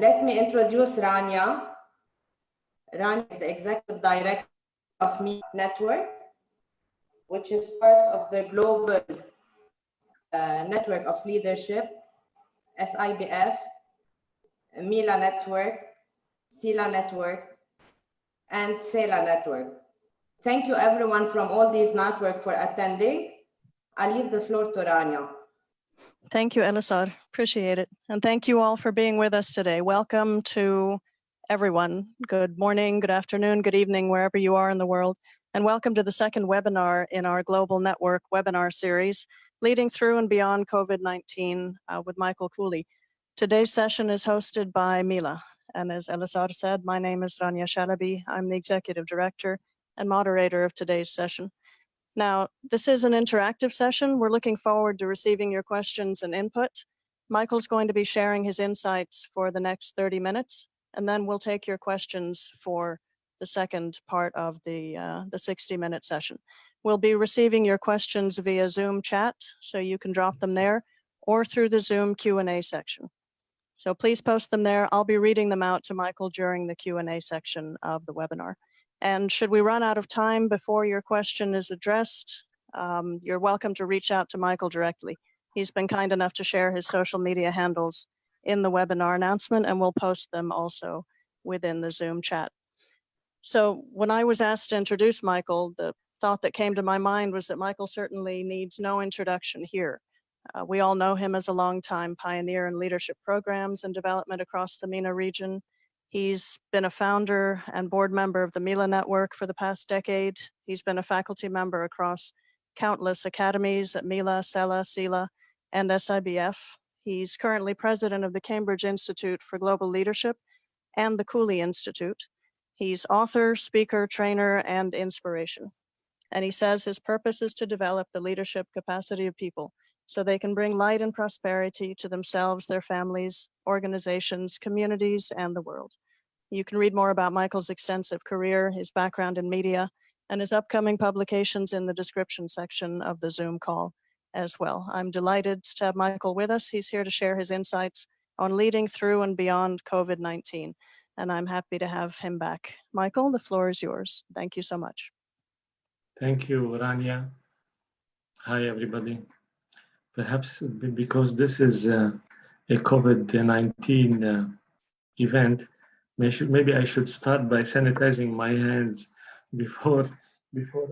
Let me introduce Rania. Rania is the Executive Director of Mela Network, which is part of the global network of leadership, SIBF, Mela Network, Sila Network, and Sela Network. Thank you everyone from all these networks for attending. I'll leave the floor to Rania. Thank you, Elisar. Appreciate it. And thank you all for being with us today. Welcome to everyone. Good morning, good afternoon, good evening, wherever you are in the world. And welcome to the second webinar in our Global Network webinar series, Leading Through and Beyond COVID-19 with Michael Kouly. Today's session is hosted by Mela. And as Elisar said, my name is Rania Shalabi. I'm the Executive Director and moderator of today's session. Now, this is an interactive session. We're looking forward to receiving your questions and input. Michael's going to be sharing his insights for the next 30 minutes, and then we'll take your questions for the second part of the 60-minute session. We'll be receiving your questions via Zoom chat, so you can drop them there, or through the Zoom Q&A section. So please post them there. I'll be reading them out to Michael during the Q&A section of the webinar. And should we run out of time before your question is addressed, you're welcome to reach out to Michael directly. He's been kind enough to share his social media handles in the webinar announcement, and we'll post them also within the Zoom chat. So when I was asked to introduce Michael, the thought that came to my mind was that Michael certainly needs no introduction here. We all know him as a longtime pioneer in leadership programs and development across the MENA region. He's been a founder and board member of the Mela Network for the past decade. He's been a faculty member across countless academies at Mela, Sela, Sila, and SIBF. He's currently president of the Cambridge Institute for Global Leadership and the Kouly Institute. He's author, speaker, trainer, and inspiration. And he says his purpose is to develop the leadership capacity of people so they can bring light and prosperity to themselves, their families, organizations, communities, and the world. You can read more about Michael's extensive career, his background in media, and his upcoming publications in the description section of the Zoom call as well. I'm delighted to have Michael with us. He's here to share his insights on leading through and beyond COVID-19, and I'm happy to have him back. Michael, the floor is yours. Thank you so much. Thank you, Rania. Hi, everybody. Perhaps because this is a COVID-19 event, maybe I should start by sanitizing my hands before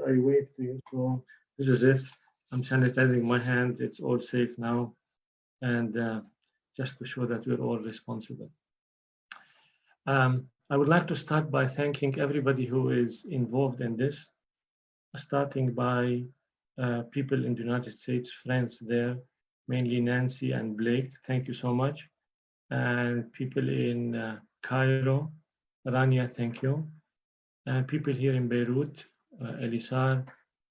I wait to you. So this is it. I'm sanitizing my hands. It's all safe now, and just to show that we're all responsible. I would like to start by thanking everybody who is involved in this, starting by people in the United States, friends there, mainly Nancy and Blake, thank you so much. And people in Cairo, Rania, thank you. And people here in Beirut, Elisar,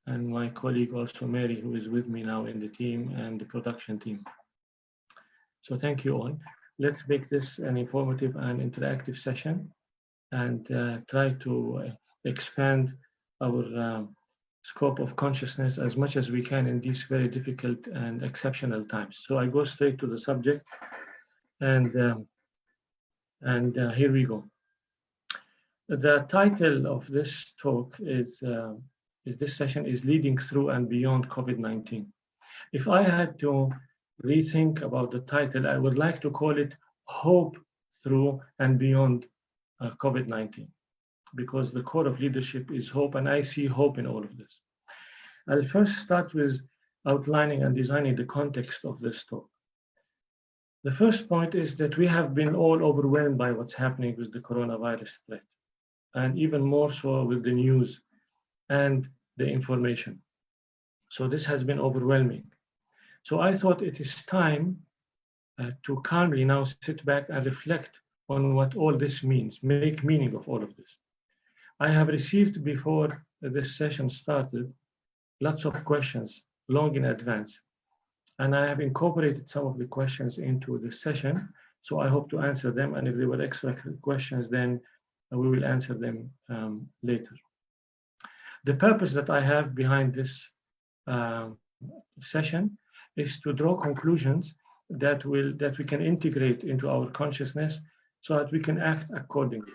and my colleague also Mary, who is with me now in the team and the production team. So thank you all. Let's make this an informative and interactive session and try to expand our scope of consciousness as much as we can in these very difficult and exceptional times. So I go straight to the subject, and here we go. The title of this talk is this session is Leading Through and Beyond COVID-19. If I had to rethink about the title, I would like to call it Hope Through and Beyond COVID-19. Because the core of leadership is hope, and I see hope in all of this. I'll first start with outlining and designing the context of this talk. The first point is that we have been all overwhelmed by what's happening with the coronavirus threat, and even more so with the news and the information. So this has been overwhelming. So I thought it is time to calmly now sit back and reflect on what all this means, make meaning of all of this. I have received before this session started lots of questions long in advance, and I have incorporated some of the questions into the session, so I hope to answer them, and if there were extra questions, then we will answer them later. The purpose that I have behind this session is to draw conclusions that we can integrate into our consciousness so that we can act accordingly.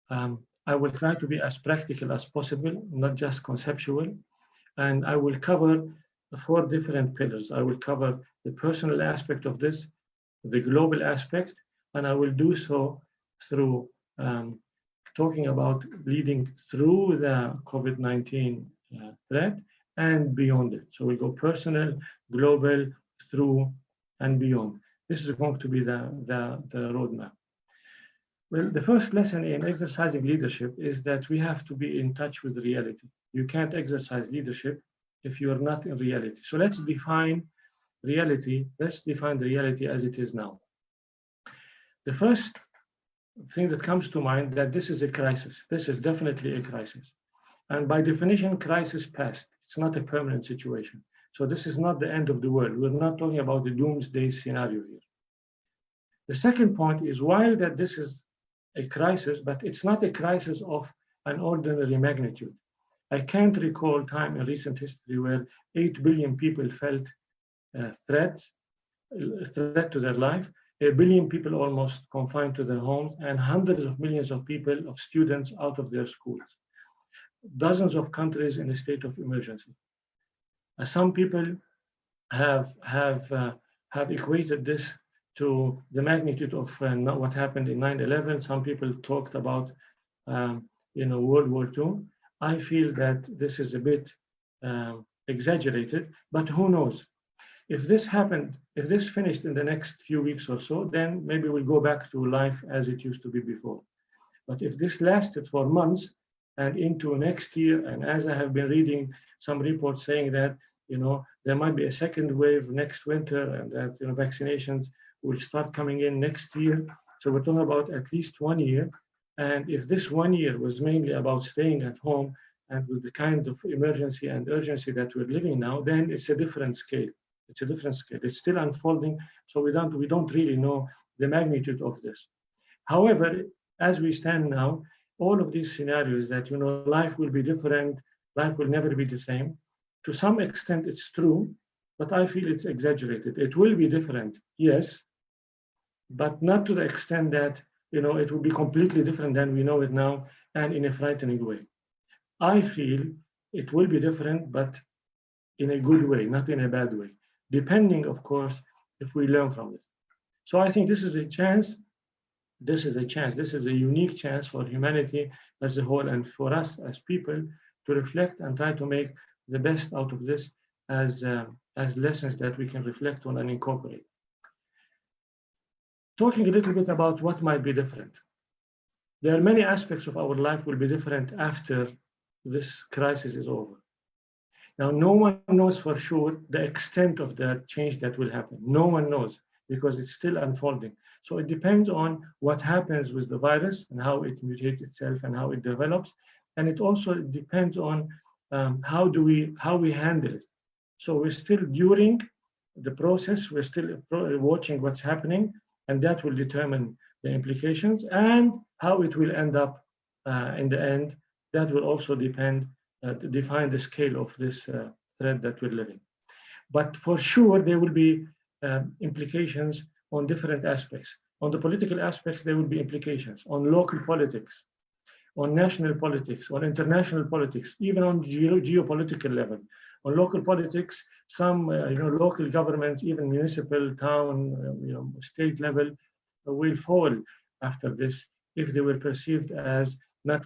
I will try to be as practical as possible, not just conceptual, and I will cover 4 different pillars. I will cover the personal aspect of this, the global aspect, and I will do so through talking about leading through the COVID-19 threat and beyond it. So we go personal, global, through, and beyond. This is going to be the roadmap. Well, the first lesson in exercising leadership is that we have to be in touch with reality. You can't exercise leadership if you are not in reality. So let's define reality. Let's define the reality as it is now. The first thing that comes to mind that this is a crisis. This is definitely a crisis. And by definition, crisis past. It's not a permanent situation. So this is not the end of the world. We're not talking about the doomsday scenario here. The second point is, while that this is a crisis, but it's not a crisis of an ordinary magnitude. I can't recall time in recent history where 8 billion people felt threat to their life, 1 billion people almost confined to their homes, and hundreds of millions of people, of students out of their schools. Dozens of countries in a state of emergency. Some people have equated this to the magnitude of what happened in 9/11. Some people talked about World War II. I feel that this is a bit exaggerated, but who knows? If this happened, if this finished in the next few weeks or so, then maybe we'll go back to life as it used to be before. But if this lasted for months and into next year, and as I have been reading some reports saying that there might be a second wave next winter, and that vaccinations will start coming in next year. So we're talking about at least 1 year. And if this 1 year was mainly about staying at home and with the kind of emergency and urgency that we're living now, then it's a different scale. It's a different scale. It's still unfolding, so we don't really know the magnitude of this. However, as we stand now, all of these scenarios that life will be different, life will never be the same. To some extent, it's true, but I feel it's exaggerated. It will be different, yes, but not to the extent that it will be completely different than we know it now, and in a frightening way. I feel it will be different, but in a good way, not in a bad way, depending, of course, if we learn from this. So I think this is a chance. This is a chance. This is a unique chance for humanity as a whole, and for us as people to reflect and try to make the best out of this as lessons that we can reflect on and incorporate. Talking a little bit about what might be different. There are many aspects of our life will be different after this crisis is over. Now, no one knows for sure the extent of the change that will happen. No one knows, because it's still unfolding. So it depends on what happens with the virus and how it mutates itself and how it develops. And it also depends on how we handle it. So we're still during the process, we're still watching what's happening, and that will determine the implications and how it will end up in the end. That will also define the scale of this threat that we're living. But for sure, there will be implications on different aspects. On the political aspects, there will be implications on local politics, on national politics, on international politics, even on geopolitical level. On local politics, some local governments, even municipal, town, state level, will fall after this if they were perceived as not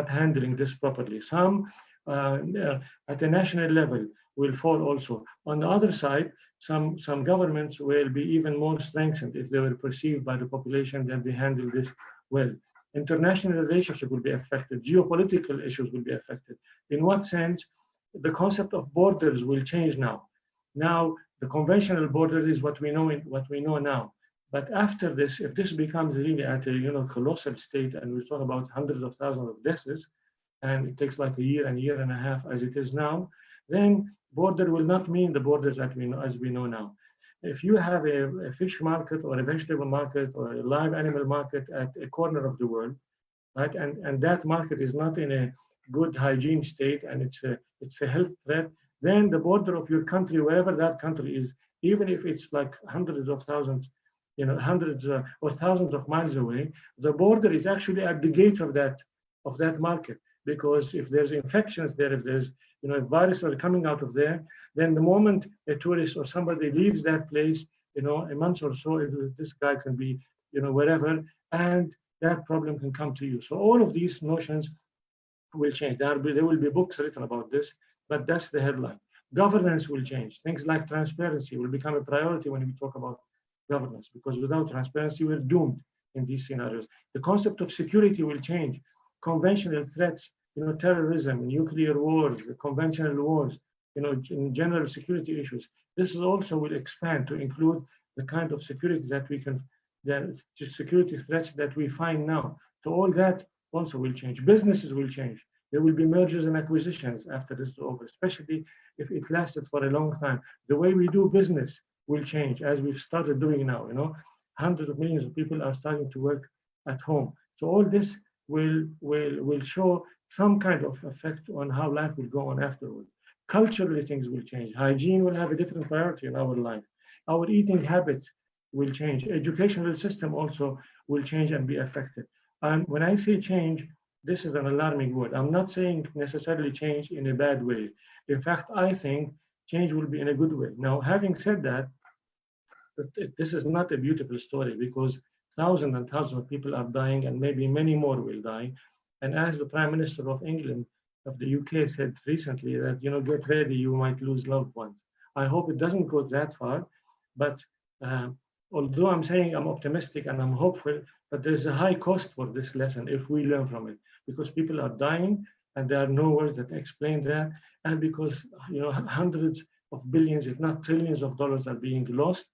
handling this properly. Some at a national level will fall also. On the other side, some governments will be even more strengthened if they were perceived by the population that they handle this well. International relationship will be affected. Geopolitical issues will be affected. In what sense? The concept of borders will change now. Now, the conventional border is what we know now. But after this, if this becomes really at a colossal state, and we talk about hundreds of thousands of deaths, and it takes like a year and a half as it is now, then border will not mean the borders that as we know now. If you have a fish market or a vegetable market or a live animal market at a corner of the world, right, and that market is not in a good hygiene state, and it's a health threat, then the border of your country, wherever that country is, even if it's like hundreds of thousands hundreds or thousands of miles away. The border is actually at the gate of that market, because if there's infections there, if there's if viruses are coming out of there, then the moment a tourist or somebody leaves that place, a month or so, this guy can be wherever, and that problem can come to you. So all of these notions will change. There will be books written about this, but that's the headline. Governance will change. Things like transparency will become a priority when we talk about governance, because without transparency, we're doomed in these scenarios. The concept of security will change. Conventional threats, terrorism, nuclear wars, conventional wars, in general security issues. This also will expand to include the kind of security that we can, the security threats that we find now. So all that also will change. Businesses will change. There will be mergers and acquisitions after this is over, especially if it lasted for a long time. The way we do business will change, as we've started doing now. Hundreds of millions of people are starting to work at home. So all this will show some kind of effect on how life will go on afterwards. Culturally, things will change. Hygiene will have a different priority in our life. Our eating habits will change. Educational system also will change and be affected. And when I say change, this is an alarming word. I'm not saying necessarily change in a bad way. In fact, I think change will be in a good way. Now, having said that, this is not a beautiful story, because thousands and thousands of people are dying, and maybe many more will die. And as the Prime Minister of England, of the UK, said recently that, get ready, you might lose loved ones. I hope it doesn't go that far, but although I'm saying I'm optimistic and I'm hopeful, but there's a high cost for this lesson if we learn from it, because people are dying and there are no words that explain that, and because hundreds of billions, if not trillions of dollars are being lost.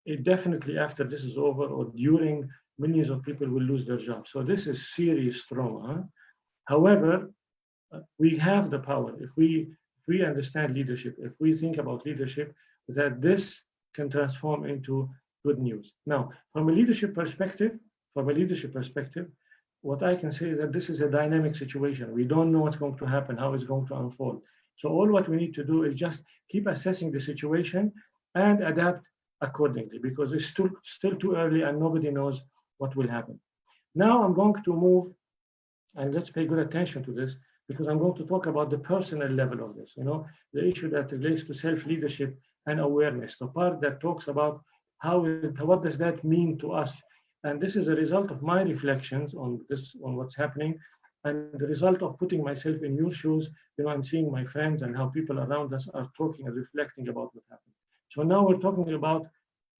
It definitely, after this is over or during, millions of people will lose their jobs. So this is serious trauma. However, we have the power, if we understand leadership, if we think about leadership, that this can transform into good news. Now, from a leadership perspective, what I can say is that this is a dynamic situation. We don't know what's going to happen, how it's going to unfold. So all what we need to do is just keep assessing the situation and adapt accordingly, because it's still too early and nobody knows what will happen. Now I'm going to move, and let's pay good attention to this, because I'm going to talk about the personal level of this, the issue that relates to self-leadership and awareness, the part that talks about what does that mean to us. And this is a result of my reflections on what's happening, and the result of putting myself in your shoes, and seeing my friends and how people around us are talking and reflecting about what happened. So now we're talking about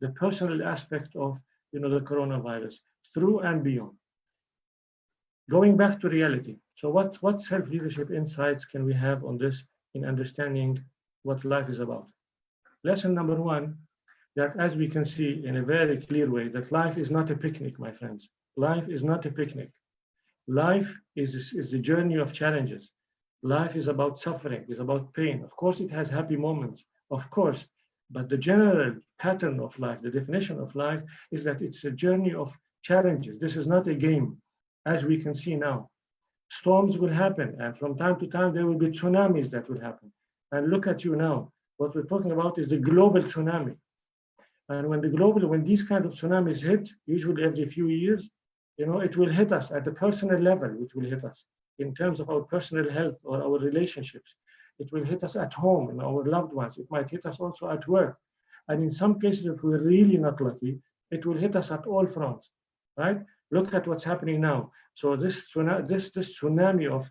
the personal aspect of the coronavirus, through and beyond. Going back to reality. So what self-leadership insights can we have on this in understanding what life is about? Lesson number one, that as we can see in a very clear way, that life is not a picnic, my friends. Life is not a picnic. Life is a journey of challenges. Life is about suffering, is about pain. Of course, it has happy moments, of course, but the general pattern of life, the definition of life, is that it's a journey of challenges. This is not a game, as we can see now. Storms will happen, and from time to time, there will be tsunamis that will happen. And look at you now. What we're talking about is the global tsunami. And when these kind of tsunamis hit, usually every few years, it will hit us at a personal level. It will hit us in terms of our personal health or our relationships. It will hit us at home and our loved ones. It might hit us also at work. And in some cases, if we're really not lucky, it will hit us at all fronts, right? Look at what's happening now. So this tsunami of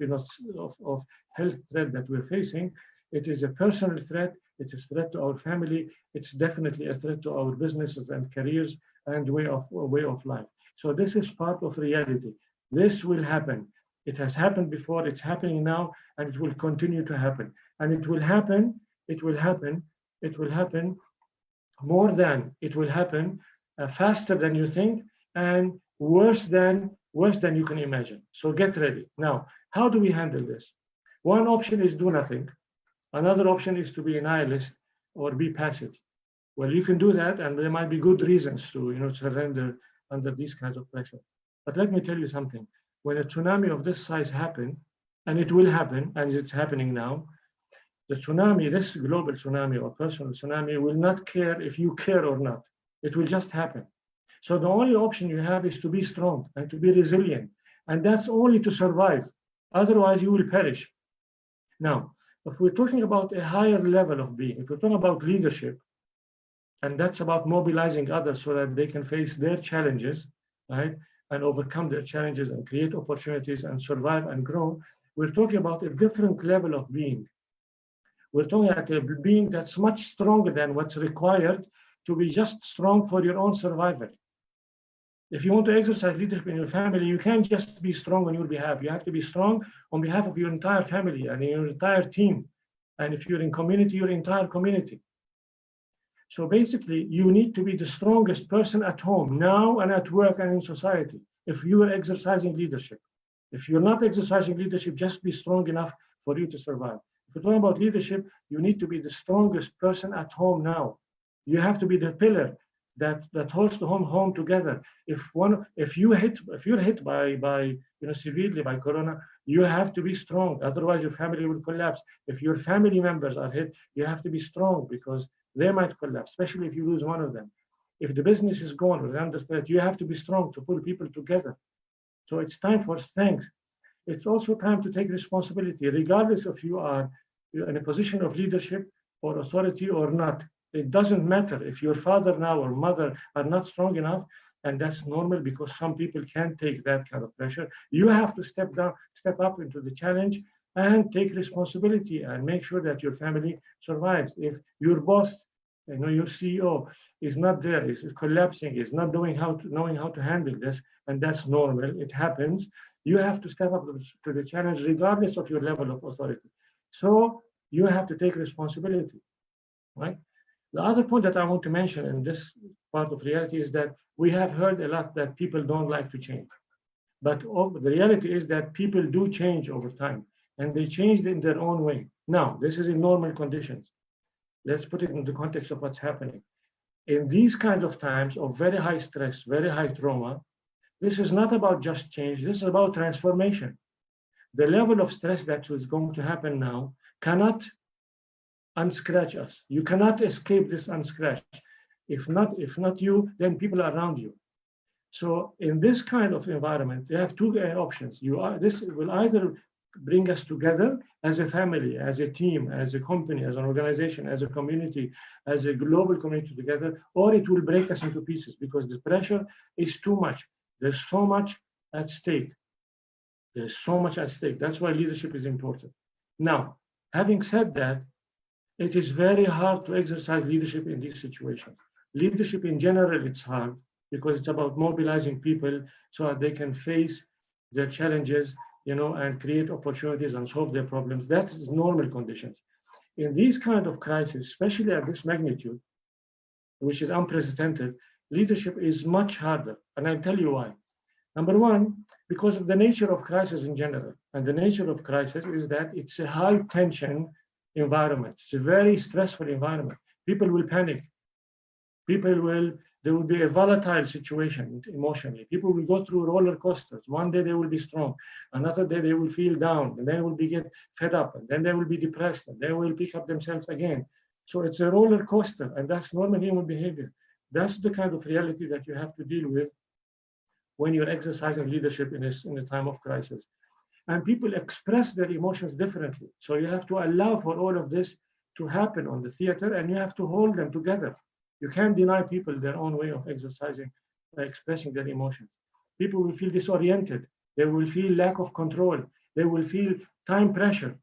health threat that we're facing, it is a personal threat. It's a threat to our family. It's definitely a threat to our businesses and careers and way of life. So this is part of reality. This will happen. It has happened before. It's happening now, and it will continue to happen. And it will happen more than it will happen, faster than you think, and worse than you can imagine. So get ready. Now, how do we handle this? One option is do nothing. Another option is to be a nihilist or be passive. Well, you can do that, and there might be good reasons to surrender under these kinds of pressure. But let me tell you something. When a tsunami of this size happens, and it will happen, and it's happening now, the tsunami, this global tsunami or personal tsunami, will not care if you care or not. It will just happen. So the only option you have is to be strong and to be resilient. And that's only to survive. Otherwise, you will perish. Now, if we're talking about a higher level of being, if we're talking about leadership, and that's about mobilizing others so that they can face their challenges, right, and overcome their challenges and create opportunities and survive and grow, we're talking about a different level of being. We're talking about a being that's much stronger than what's required to be just strong for your own survival. If you want to exercise leadership in your family, you can't just be strong on your behalf. You have to be strong on behalf of your entire family and your entire team. And if you're in community, your entire community. So basically, you need to be the strongest person at home, now and at work and in society, if you are exercising leadership. If you're not exercising leadership, just be strong enough for you to survive. If you're talking about leadership, you need to be the strongest person at home now. You have to be the pillar that holds the home together. If you're hit by severely by corona, you have to be strong. Otherwise, your family will collapse. If your family members are hit, you have to be strong because they might collapse, especially if you lose one of them. If the business is gone or under threat, you have to be strong to pull people together. So it's time for strength. It's also time to take responsibility, regardless if you are in a position of leadership or authority or not. It doesn't matter if your father now or mother are not strong enough, and that's normal because some people can't take that kind of pressure. You have to step up into the challenge and take responsibility and make sure that your family survives. If your boss, your CEO is not there, is collapsing, is not knowing how to handle this, and that's normal, it happens. You have to step up to the challenge regardless of your level of authority. So you have to take responsibility, right? The other point that I want to mention in this part of reality is that we have heard a lot that people don't like to change. But the reality is that people do change over time, and they change in their own way. Now, this is in normal conditions. Let's put it in the context of what's happening. In these kinds of times of very high stress, very high trauma, this is not about just change, this is about transformation. The level of stress that is going to happen now cannot unscratch us. You cannot escape this unscratch. If not you, then people around you. So in this kind of environment, you have two options. This will either bring us together as a family, as a team, as a company, as an organization, as a community, as a global community together, or it will break us into pieces because the pressure is too much. There's so much at stake. There's so much at stake. That's why leadership is important. Now, having said that, it is very hard to exercise leadership in these situations. Leadership in general, it's hard because it's about mobilizing people so that they can face their challenges, and create opportunities and solve their problems. That is normal conditions. In these kind of crises, especially at this magnitude, which is unprecedented, leadership is much harder. And I'll tell you why. Number one, because of the nature of crisis in general. And the nature of crisis is that it's a high tension environment. It's a very stressful environment. People will panic. There will be a volatile situation emotionally. People will go through roller coasters. One day they will be strong. Another day they will feel down. And then will get fed up. And then they will be depressed. And they will pick up themselves again. So it's a roller coaster. And that's normal human behavior. That's the kind of reality that you have to deal with when you're exercising leadership in a time of crisis. And people express their emotions differently. So you have to allow for all of this to happen on the theater, and you have to hold them together. You can't deny people their own way of expressing their emotions. People will feel disoriented. They will feel lack of control. They will feel time pressure.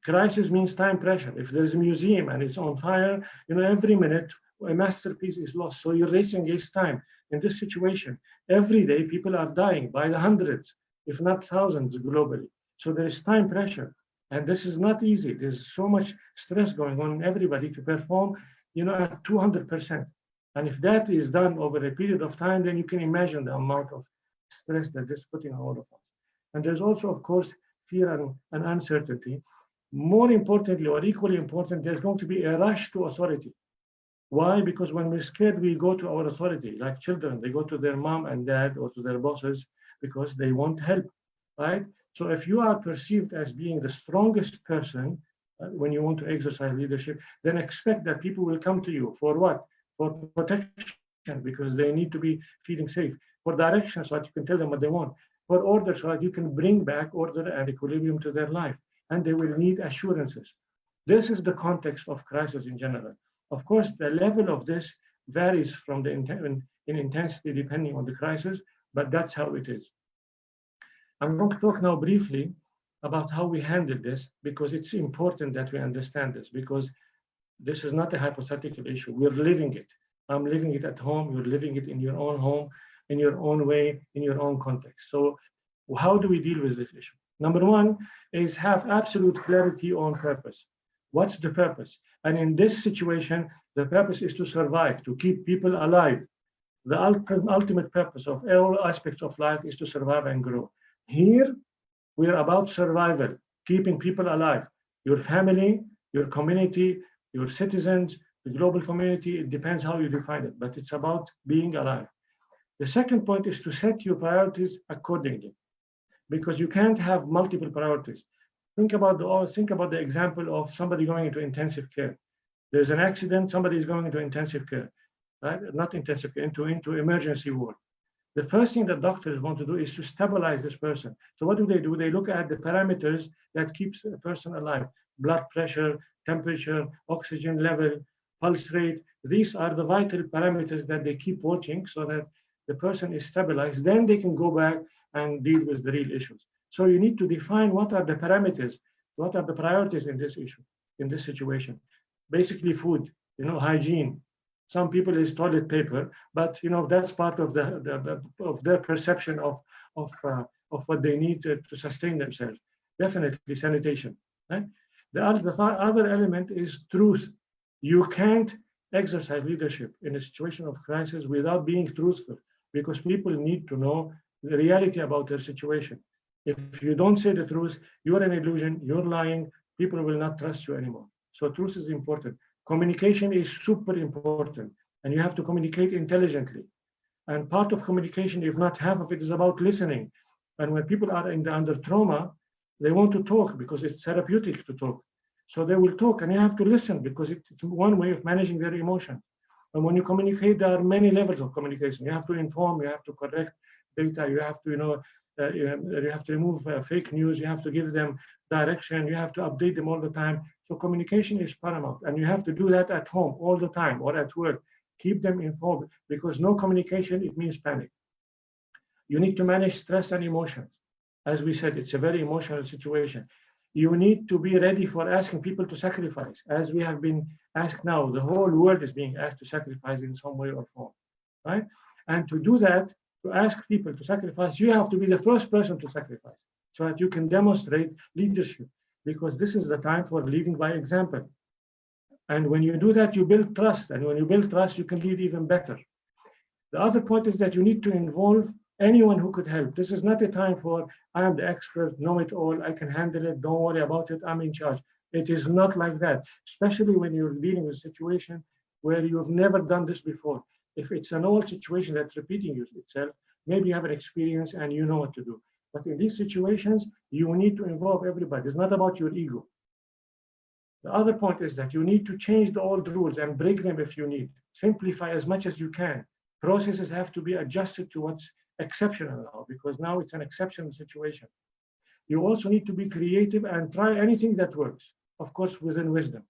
Crisis means time pressure. If there's a museum and it's on fire, every minute a masterpiece is lost. So you're racing against time. In this situation, every day people are dying by the hundreds, if not thousands globally. So there is time pressure. And this is not easy. There's so much stress going on in everybody to perform, at 200%. And if that is done over a period of time, then you can imagine the amount of stress that this is putting on all of us. And there's also, of course, fear and uncertainty. More importantly, or equally important, there's going to be a rush to authority. Why? Because when we're scared, we go to our authority. Like children, they go to their mom and dad or to their bosses because they want help, right? So if you are perceived as being the strongest person when you want to exercise leadership, then expect that people will come to you for what? For protection, because they need to be feeling safe, for direction so that you can tell them what they want, for order so that you can bring back order and equilibrium to their life, and they will need assurances. This is the context of crisis in general. Of course, the level of this varies from the in intensity depending on the crisis, but that's how it is. I'm going to talk now briefly about how we handle this, because it's important that we understand this, because this is not a hypothetical issue. We're living it. I'm living it at home. You're living it in your own home, in your own way, in your own context. So how do we deal with this issue? Number one is have absolute clarity on purpose. What's the purpose? And in this situation, the purpose is to survive, to keep people alive. The ultimate purpose of all aspects of life is to survive and grow. Here, we're about survival, keeping people alive. Your family, your community, your citizens, the global community, it depends how you define it, but it's about being alive. The second point is to set your priorities accordingly, because you can't have multiple priorities. Think about the example of somebody going into intensive care. There's an accident, somebody is going into intensive care, right? Not intensive care, into emergency ward. The first thing that doctors want to do is to stabilize this person. So what do? They look at the parameters that keeps a person alive: blood pressure, temperature, oxygen level, pulse rate. These are the vital parameters that they keep watching so that the person is stabilized. Then they can go back and deal with the real issues. So you need to define what are the parameters, what are the priorities in this issue, in this situation. Basically food, hygiene. Some people is toilet paper, but that's part of their perception of what they need to sustain themselves. Definitely sanitation. Right? The other element is truth. You can't exercise leadership in a situation of crisis without being truthful, because people need to know the reality about their situation. If you don't say the truth, you're an illusion, you're lying, people will not trust you anymore. So truth is important. Communication is super important, and you have to communicate intelligently. And part of communication, if not half of it, is about listening. And when people are under trauma, they want to talk because it's therapeutic to talk. So they will talk, and you have to listen because it's one way of managing their emotions. And when you communicate, there are many levels of communication. You have to inform, you have to correct data, you have to, you have to remove fake news, you have to give them direction, you have to update them all the time. So communication is paramount, and you have to do that at home all the time or at work. Keep them informed, because no communication, it means panic. You need to manage stress and emotions. As we said, it's a very emotional situation. You need to be ready for asking people to sacrifice. As we have been asked now, the whole world is being asked to sacrifice in some way or form, right? And to do that, to ask people to sacrifice, you have to be the first person to sacrifice so that you can demonstrate leadership, because this is the time for leading by example. And when you do that, you build trust. And when you build trust, you can lead even better. The other point is that you need to involve anyone who could help. This is not a time for, I am the expert, know it all, I can handle it, don't worry about it, I'm in charge. It is not like that, especially when you're dealing with a situation where you've never done this before. If it's an old situation that's repeating itself, maybe you have an experience and you know what to do. But in these situations, you need to involve everybody. It's not about your ego. The other point is that you need to change the old rules and break them if you need. Simplify as much as you can. Processes have to be adjusted to what's exceptional now, because now it's an exceptional situation. You also need to be creative and try anything that works, of course, within wisdom.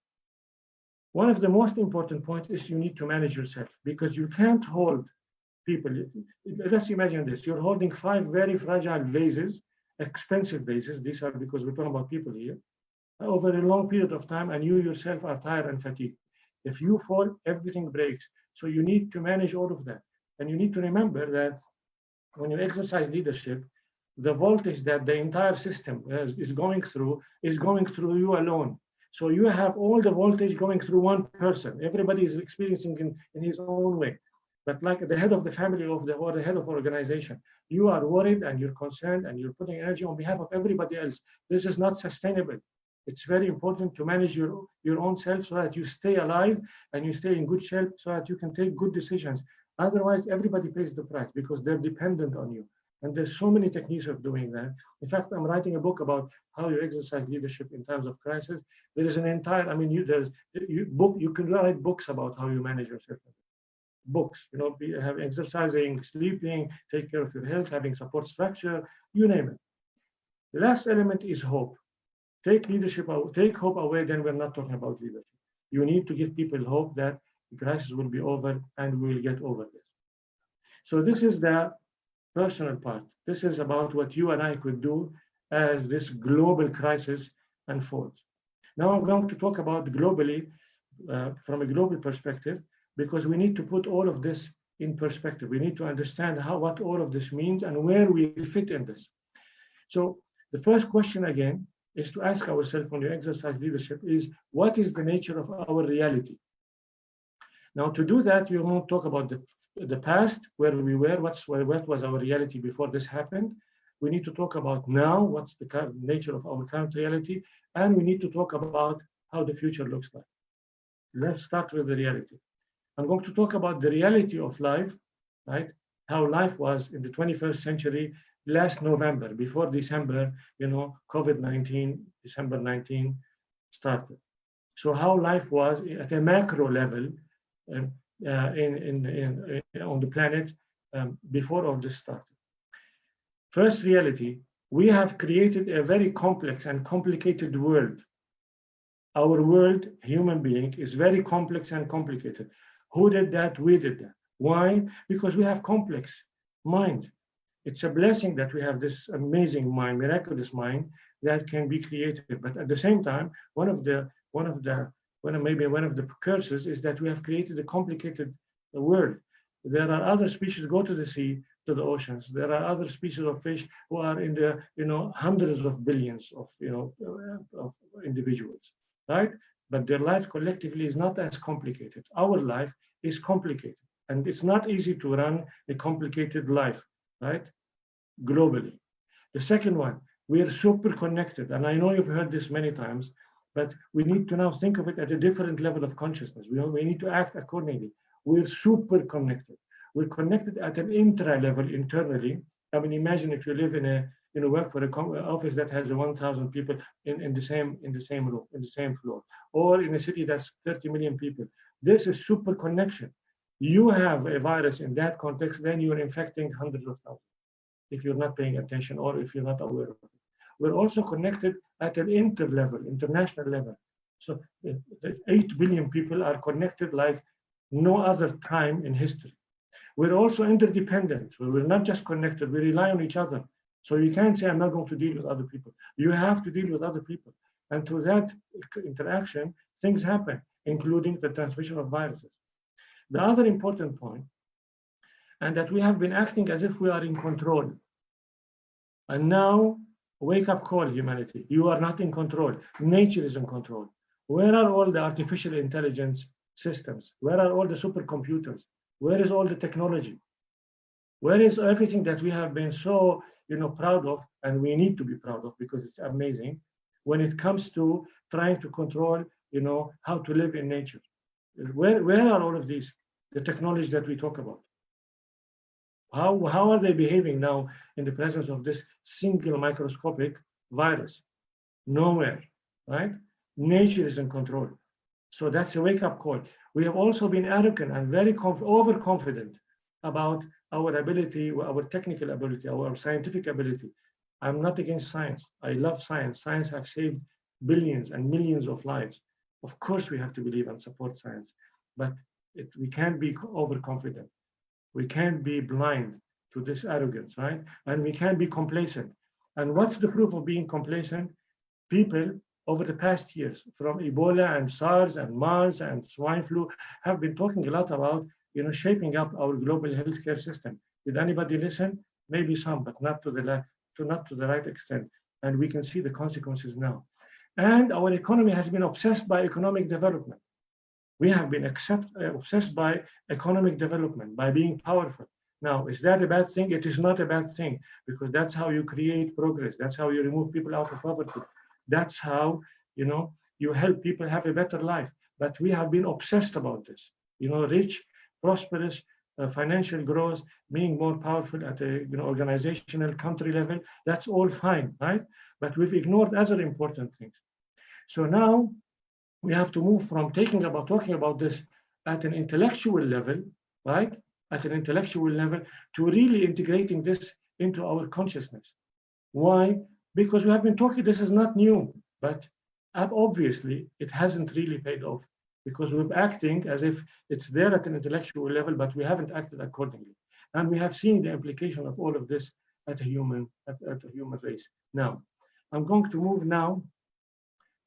One of the most important points is you need to manage yourself, because you can't hold people. Let's imagine this. You're holding 5 very fragile vases, expensive vases. These are because we're talking about people here, over a long period of time, and you yourself are tired and fatigued. If you fall, everything breaks. So you need to manage all of that. And you need to remember that when you exercise leadership, the voltage that the entire system is going through you alone. So you have all the voltage going through one person. Everybody is experiencing in his own way. But like the head of the family or the head of organization, you are worried and you're concerned and you're putting energy on behalf of everybody else. This is not sustainable. It's very important to manage your own self so that you stay alive and you stay in good shape so that you can take good decisions. Otherwise, everybody pays the price because they're dependent on you. And there's so many techniques of doing that. In fact, I'm writing a book about how you exercise leadership in times of crisis. There is an entire, you can write books about how you manage yourself. books, have exercising, sleeping, take care of your health, having support structure, you name it. The last element is hope. Take leadership out, take hope away, then we're not talking about leadership. You need to give people hope that the crisis will be over and we will get over this. So this is the personal part. This is about what you and I could do as this global crisis unfolds. Now I'm going to talk about globally, from a global perspective, because we need to put all of this in perspective. We need to understand what all of this means and where we fit in this. So the first question again is to ask ourselves when you exercise leadership is, what is the nature of our reality? Now to do that, we won't talk about the past, where we were, what was our reality before this happened. We need to talk about now, what's the nature of our current reality, and we need to talk about how the future looks like. Let's start with the reality. I'm going to talk about the reality of life, right? How life was in the 21st century, last November, before December, COVID-19, December 19 started. So how life was at a macro level on the planet before all this started. First reality, we have created a very complex and complicated world. Our world, human being, is very complex and complicated. Who did that? We did that. Why? Because we have complex mind. It's a blessing that we have this amazing mind, miraculous mind that can be creative. But at the same time, one of the precursors is that we have created a complicated world. There are other species, go to the sea, to the oceans. There are other species of fish who are in the hundreds of billions of individuals, right? But their life collectively is not as complicated. Our life is complicated, and it's not easy to run a complicated life, right? Globally. The second one, we are super connected, and I know you've heard this many times, but we need to now think of it at a different level of consciousness. We need to act accordingly. We're super connected. We're connected at an intra level internally. I mean, imagine if you live in a work for an office that has 1,000 people in the same room, in the same floor, or in a city that's 30 million people. This is super connection. You have a virus in that context, then you're infecting hundreds of thousands if you're not paying attention or if you're not aware of it. We're also connected at an international level. So 8 billion people are connected like no other time in history. We're also interdependent. We're not just connected, we rely on each other. So you can't say, I'm not going to deal with other people. You have to deal with other people. And through that interaction, things happen, including the transmission of viruses. The other important point, and that we have been acting as if we are in control. And now, wake up call, humanity. You are not in control. Nature is in control. Where are all the artificial intelligence systems? Where are all the supercomputers? Where is all the technology? Where is everything that we have been so proud of, and we need to be proud of because it's amazing, when it comes to trying to control how to live in nature? Where are all of these, the technology that we talk about? How are they behaving now in the presence of this single microscopic virus? Nowhere, right? Nature is in control. So that's a wake-up call. We have also been arrogant and very overconfident about our ability, our technical ability, our scientific ability. I'm not against science. I love science. Science has saved billions and millions of lives. Of course, we have to believe and support science, but we can't be overconfident. We can't be blind to this arrogance, right? And we can't be complacent. And what's the proof of being complacent? People over the past years, from Ebola and SARS and MERS and swine flu, have been talking a lot about shaping up our global healthcare system. Did anybody listen? Maybe some, but not to the right extent. And we can see the consequences now. And our economy has been obsessed by economic development. We have been obsessed by economic development, by being powerful. Now, is that a bad thing? It is not a bad thing, because that's how you create progress. That's how you remove people out of poverty. That's how you help people have a better life. But we have been obsessed about this. Rich, prosperous, financial growth, being more powerful at a organizational country level. That's all fine, right? But we've ignored other important things. So now we have to move from talking about this at an intellectual level, right? At an intellectual level, to really integrating this into our consciousness. Why? Because we have been talking, this is not new, but obviously it hasn't really paid off because we're acting as if it's there at an intellectual level, but we haven't acted accordingly. And we have seen the implication of all of this at a human race. Now, I'm going to move now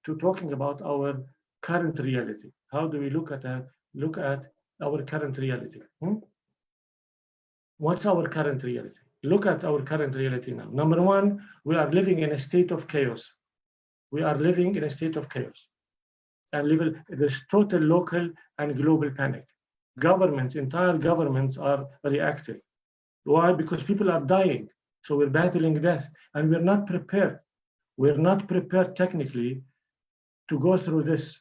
to talking about our current reality. How do we look at our current reality? What's our current reality? Look at our current reality now. Number one, we are living in a state of chaos. We are living in a state of chaos. And there's total local and global panic. Governments, entire governments are reactive. Why? Because people are dying. So we're battling death and we're not prepared. We're not prepared technically to go through this.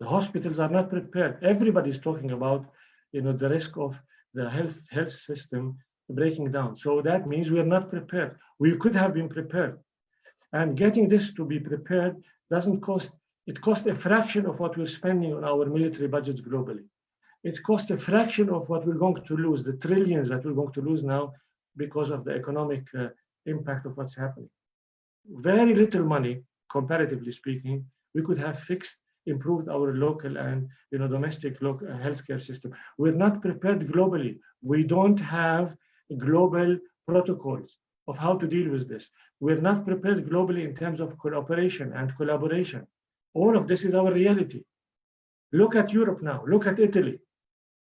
The hospitals are not prepared. Everybody's talking about, the risk of the health system breaking down. So that means we are not prepared. We could have been prepared. And getting this to be prepared it costs a fraction of what we're spending on our military budgets globally. It costs a fraction of what we're going to lose, the trillions that we're going to lose now because of the economic impact of what's happening. Very little money, comparatively speaking, we could have improved our local and domestic local healthcare system. We're not prepared globally. We don't have global protocols of how to deal with this. We're not prepared globally in terms of cooperation and collaboration. All of this is our reality. Look at Europe now. Look at Italy.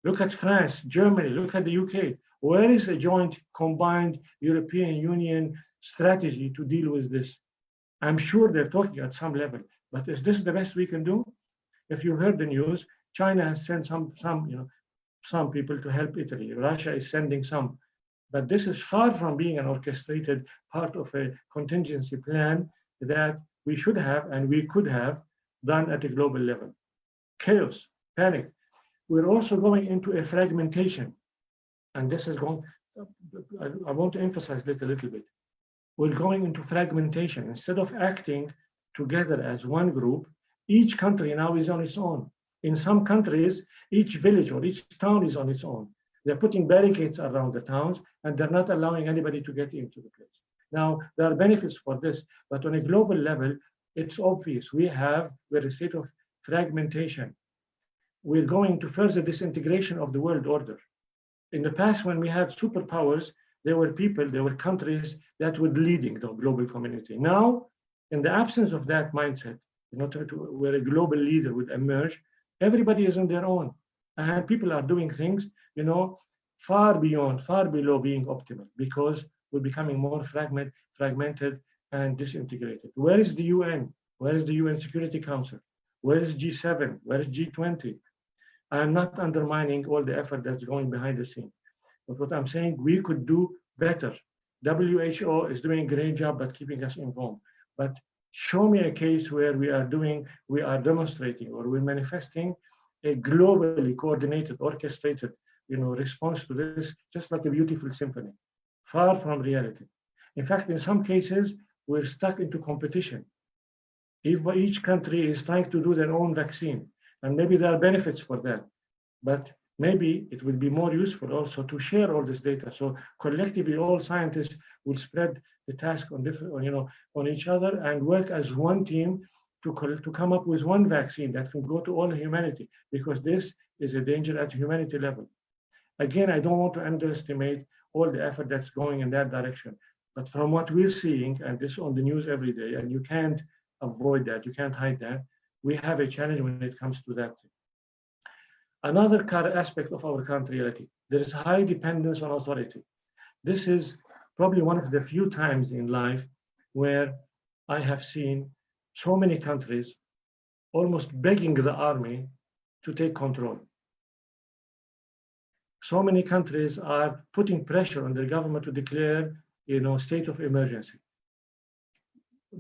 Look at France, Germany. Look at the UK. Where is a joint, combined European Union strategy to deal with this? I'm sure they're talking at some level, but is this the best we can do? If you heard the news, China has sent some people to help Italy. Russia is sending some. But this is far from being an orchestrated part of a contingency plan that we should have and we could have done at a global level. Chaos, panic. We're also going into a fragmentation. And this is I want to emphasize this a little bit. We're going into fragmentation. Instead of acting together as one group, each country now is on its own. In some countries, each village or each town is on its own. They're putting barricades around the towns and they're not allowing anybody to get into the place. Now, there are benefits for this, but on a global level, it's obvious. We're in a state of fragmentation. We're going to further disintegration of the world order. In the past, when we had superpowers, there were countries that were leading the global community. Now, in the absence of that mindset, where a global leader would emerge, everybody is on their own. And people are doing things, far below being optimal because we're becoming more fragmented and disintegrated. Where is the UN? Where is the UN Security Council? Where is G7? Where is G20? I'm not undermining all the effort that's going behind the scenes. But what I'm saying, we could do better. WHO is doing a great job at keeping us informed. But show me a case where we are demonstrating or we're manifesting a globally coordinated, orchestrated, response to this, just like a beautiful symphony, far from reality. In fact, in some cases, we're stuck into competition. If each country is trying to do their own vaccine, and maybe there are benefits for that, but maybe it will be more useful also to share all this data. So collectively, all scientists will spread the task on each other and work as one team to come up with one vaccine that can go to all humanity, because this is a danger at humanity level. Again, I don't want to underestimate all the effort that's going in that direction. But from what we're seeing, and this on the news every day, and you can't avoid that, you can't hide that, we have a challenge when it comes to that. Another aspect of our current reality, there is high dependence on authority. This is probably one of the few times in life where I have seen so many countries almost begging the army to take control. So many countries are putting pressure on their government to declare, state of emergency.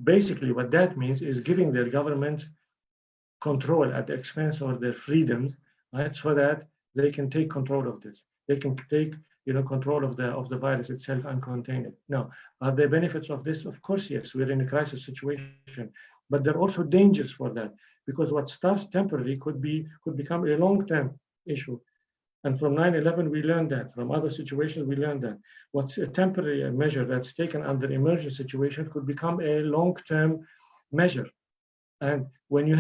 Basically, what that means is giving their government control at the expense of their freedoms, right? So that they can take control of this. They can take, control of the virus itself and contain it. Now, are there benefits of this? Of course, yes. We're in a crisis situation, but there are also dangers for that, because what starts temporarily could become a long-term issue. And from 9/11, we learned that. From other situations, we learned that. What's a temporary measure that's taken under emergency situation could become a long-term measure. And when you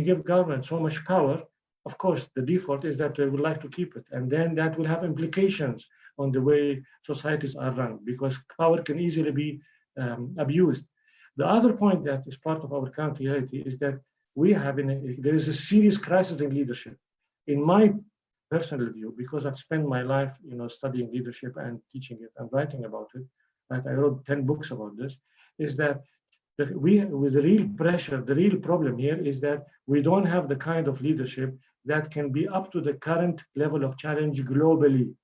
give government so much power, of course, the default is that they would like to keep it. And then that will have implications on the way societies are run, because power can easily be abused. The other point that is part of our current reality is that there is a serious crisis in leadership. In my personal view, because I've spent my life, studying leadership and teaching it and writing about it, and I wrote 10 books about this, is that with the real pressure, the real problem here is that we don't have the kind of leadership that can be up to the current level of challenge globally.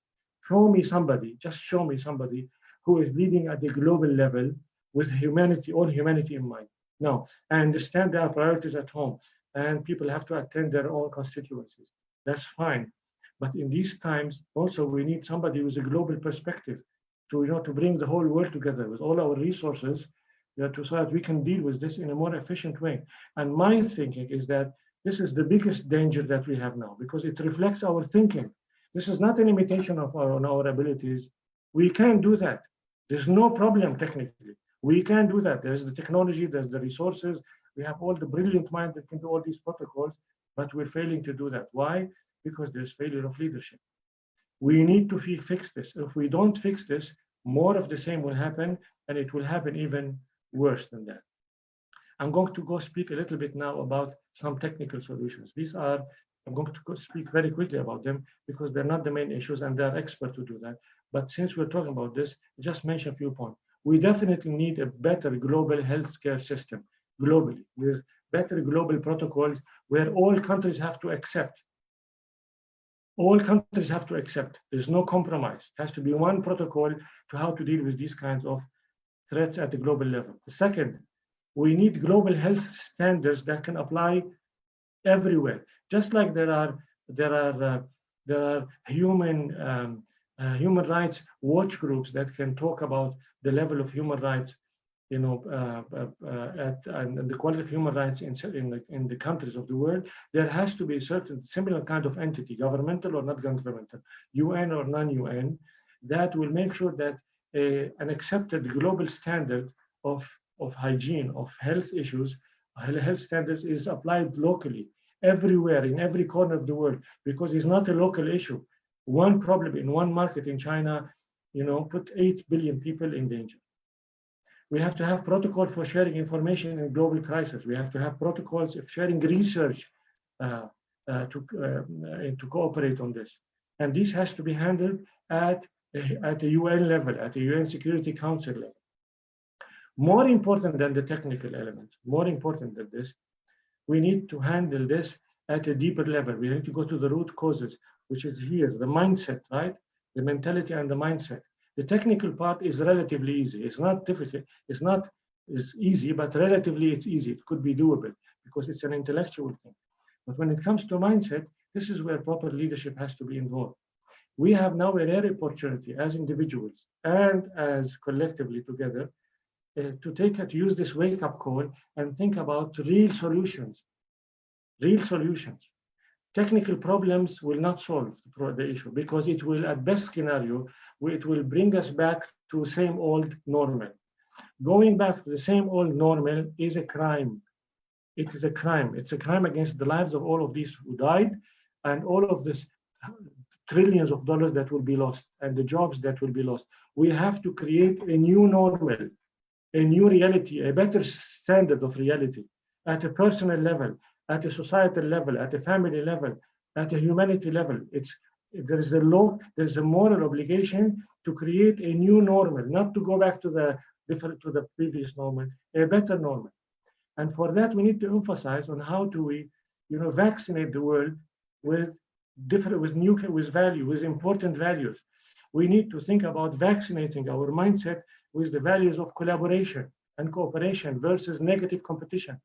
Just show me somebody who is leading at the global level with humanity, all humanity in mind. Now, I understand there are priorities at home and people have to attend their own constituencies. That's fine. But in these times, also, we need somebody with a global perspective to bring the whole world together with all our resources, so that we can deal with this in a more efficient way. And my thinking is that this is the biggest danger that we have now, because it reflects our thinking. This is not an imitation of our abilities. We can do that. There's no problem technically. We can do that. There's the technology, there's the resources. We have all the brilliant minds that can do all these protocols, but we're failing to do that. Why? Because there's failure of leadership. We need to fix this. If we don't fix this, more of the same will happen, and it will happen even worse than that. I'm going to go speak a little bit now about some technical solutions. I'm going to go speak very quickly about them because they're not the main issues and they're experts to do that. But since we're talking about this, just mention a few points. We definitely need a better global healthcare system globally, with better global protocols where all countries have to accept. All countries have to accept. There's no compromise. It has to be one protocol to how to deal with these kinds of threats at the global level. The second, we need global health standards that can apply everywhere. Just like there are human rights watch groups that can talk about the level of human rights, and the quality of human rights in the countries of the world. There has to be a certain similar kind of entity, governmental or not governmental, UN or non-UN, that will make sure that an accepted global standard of hygiene, of health issues, health standards is applied locally, everywhere, in every corner of the world, because it's not a local issue. One problem in one market in China, put 8 billion people in danger. We have to have protocol for sharing information in global crisis. We have to have protocols of sharing research to cooperate on this. And this has to be handled at a UN level, at a UN Security Council level. More important than the technical elements, more important than this, we need to handle this at a deeper level. We need to go to the root causes, which is here, the mindset, right? The mentality and the mindset. The technical part is relatively easy. It's not difficult. It's easy, but relatively it's easy. It could be doable because it's an intellectual thing. But when it comes to mindset, this is where proper leadership has to be involved. We have now a rare opportunity as individuals and as collectively together to use this wake-up call and think about real solutions. Real solutions. Technical problems will not solve the issue because it will, at best scenario, it will bring us back to same old normal. Going back to the same old normal is a crime. It is a crime. It's a crime against the lives of all of these who died and all of this trillions of dollars that will be lost and the jobs that will be lost. We have to create a new normal, a new reality, a better standard of reality at a personal level, at a societal level, at a family level, at a humanity level. There is a moral obligation to create a new normal, not to go back to the previous normal, a better normal. And for that, we need to emphasize on how do we, vaccinate the world with important values. We need to think about vaccinating our mindset with the values of collaboration and cooperation versus negative competition.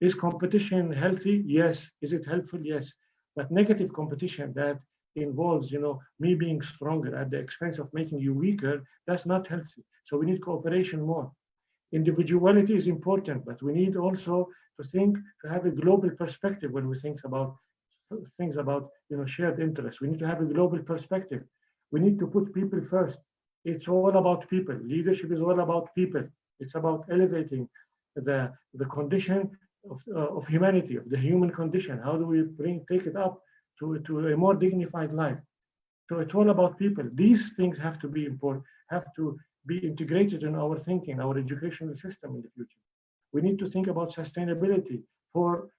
Is competition healthy? Yes. Is it helpful? Yes. But negative competition that involves, me being stronger at the expense of making you weaker, that's not healthy. So we need cooperation more. Individuality is important, but we need also to have a global perspective when we think about things about shared interests. We need to have a global perspective. We need to put people first. It's all about people. Leadership is all about people. It's about elevating the condition of humanity, of the human condition. How do we take it up to a more dignified life? So it's all about people. These things have to be important, have to be integrated in our thinking, our educational system in the future. We need to think about sustainability for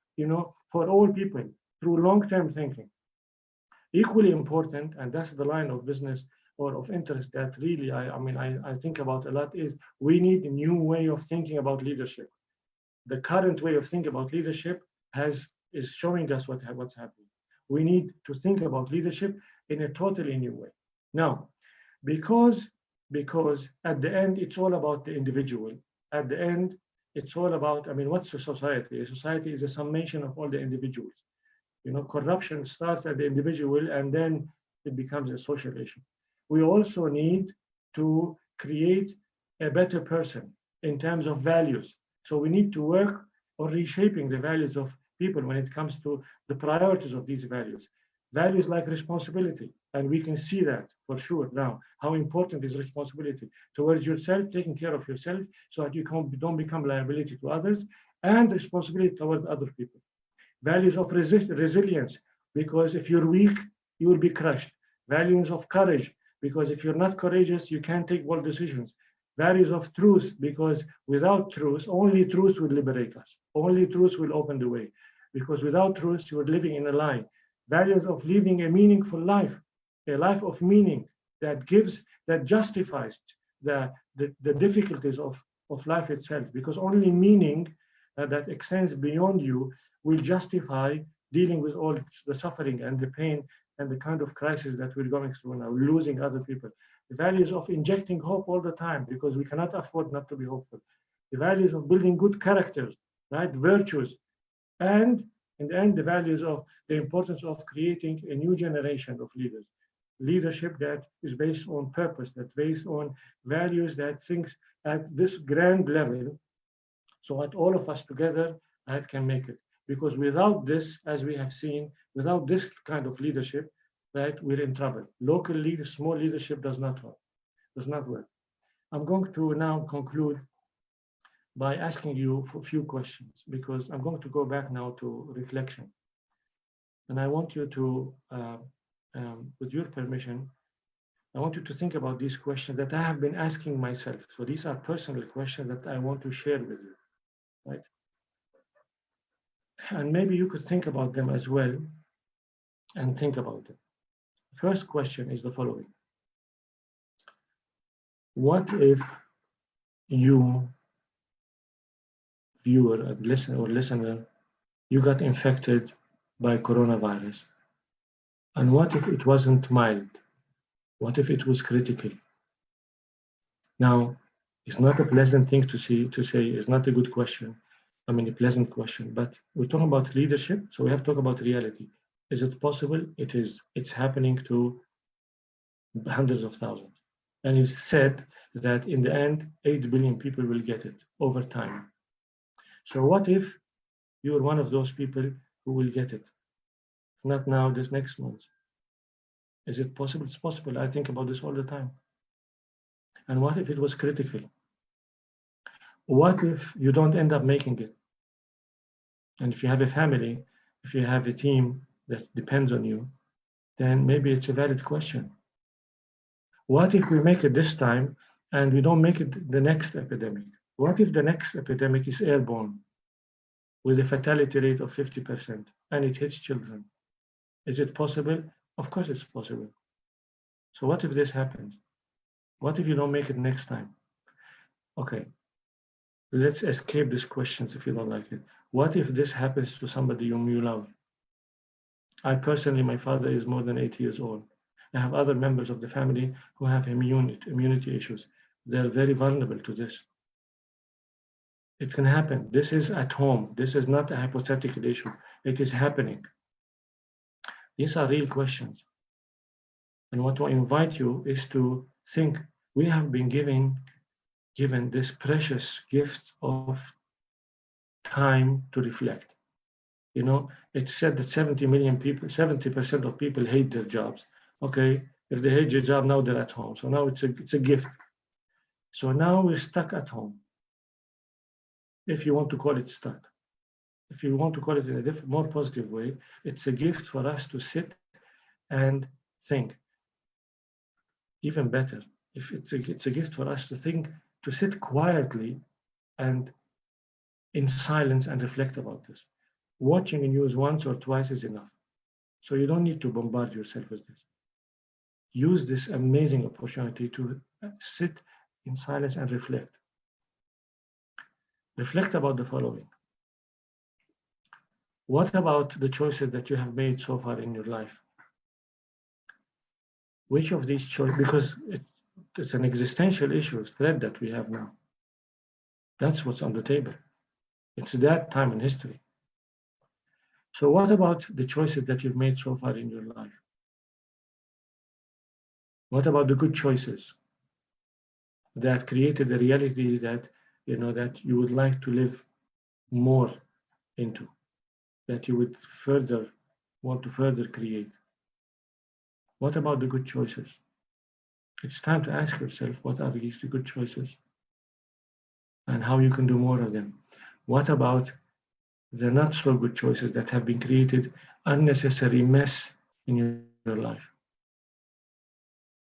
all people through long-term thinking. Equally important, and that's the line of business or of interest that really I think about a lot, is we need a new way of thinking about leadership. The current way of thinking about leadership is showing us what's happening. We need to think about leadership in a totally new way. Now, because at the end it's all about the individual. At the end, it's all about, what's a society? A society is a summation of all the individuals. Corruption starts at the individual and then it becomes a social issue. We also need to create a better person in terms of values. So we need to work on reshaping the values of people when it comes to the priorities of these values. Values like responsibility, and we can see that for sure now, how important is responsibility towards yourself, taking care of yourself so that you don't become liability to others, and responsibility toward other people. Values of resilience, because if you're weak, you will be crushed. Values of courage, because if you're not courageous, you can't take bold decisions. Values of truth, because without truth, only truth will liberate us. Only truth will open the way. Because without truth, you're living in a lie. Values of living a meaningful life, a life of meaning that justifies the difficulties of life itself. Because only meaning that extends beyond you will justify dealing with all the suffering and the pain and the kind of crisis that we're going through now, losing other people. The values of injecting hope all the time, because we cannot afford not to be hopeful. The values of building good characters, right? Virtues. And in the end, the values of the importance of creating a new generation of leaders. Leadership that is based on purpose, that's based on values, that thinks at this grand level, so that all of us together can make it. Because without this, as we have seen, without this kind of leadership, right, we're in trouble. Local leadership, small leadership does not work. I'm going to now conclude by asking you for a few questions, because I'm going to go back now to reflection. And I want you to, with your permission, I want you to think about these questions that I have been asking myself. So these are personal questions that I want to share with you, right? And maybe you could think about them as well and think about them. First question is the following. What if you, viewer and listener, you got infected by coronavirus? And what if it wasn't mild? What if it was critical? Now, it's not a pleasant thing to say, it's not a good question. A pleasant question, but we're talking about leadership, so we have to talk about reality. Is it possible? It is. It's happening to hundreds of thousands. And it's said that in the end, 8 billion people will get it over time. So what if you're one of those people who will get it? Not now, this next month. Is it possible? It's possible. I think about this all the time. And what if it was critical? What if you don't end up making it? And if you have a family, if you have a team that depends on you, then maybe it's a valid question. What if we make it this time and we don't make it the next epidemic? What if the next epidemic is airborne with a fatality rate of 50% and it hits children? Is it possible? Of course it's possible. So what if this happens? What if you don't make it next time? Okay, let's escape these questions if you don't like it. What if this happens to somebody whom you love? I personally, my father is more than 80 years old. I have other members of the family who have immunity issues. They're very vulnerable to this. It can happen. This is at home. This is not a hypothetical issue. It is happening. These are real questions. And what I invite you is to think, we have been given this precious gift of time to reflect. You know, it's said that 70 million people, 70% of people hate their jobs. Okay, if they hate your job, now they're at home. So now it's a gift. So now we're stuck at home. If you want to call it stuck. If you want to call it in a different, more positive way, it's a gift for us to sit and think. Even better, if it's a gift for us to think, to sit quietly and in silence and reflect about this. Watching the news once or twice is enough. So you don't need to bombard yourself with this. Use this amazing opportunity to sit in silence and reflect. Reflect about the following. What about the choices that you have made so far in your life? Which of these choices, because it's an existential issue, threat that we have now. That's what's on the table. It's that time in history. So what about the choices that you've made so far in your life? What about the good choices that created a reality that, you know, that you would like to live more into, that you would want to further create? What about the good choices? It's time to ask yourself, what are these good choices and how you can do more of them? What about the not so good choices that have been created unnecessary mess in your life?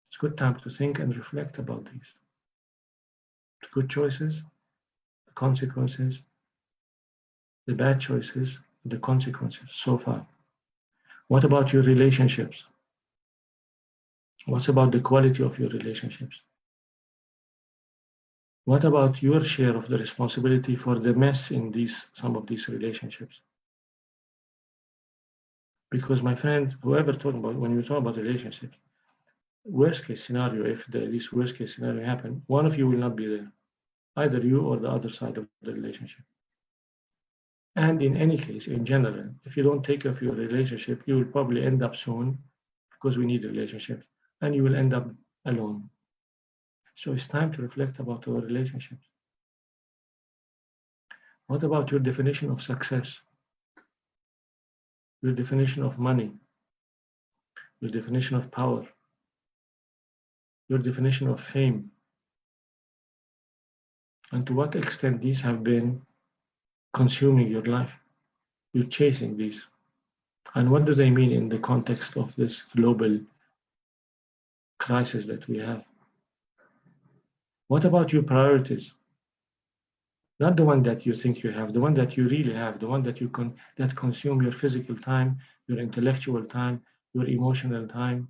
It's a good time to think and reflect about these. The good choices, the consequences, the bad choices, the consequences so far. What about your relationships? What about the quality of your relationships? What about your share of the responsibility for the mess in some of these relationships? Because my friend, whoever talking about, when you talk about relationships, worst case scenario, if this worst case scenario happen, one of you will not be there, either you or the other side of the relationship. And in any case, in general, if you don't take care of your relationship, you will probably end up soon, because we need relationships, and you will end up alone. So it's time to reflect about our relationships. What about your definition of success? Your definition of money? Your definition of power? Your definition of fame? And to what extent these have been consuming your life? You're chasing these. And what do they mean in the context of this global crisis that we have? What about your priorities? Not the one that you think you have, the one that you really have, the one that that consume your physical time, your intellectual time, your emotional time,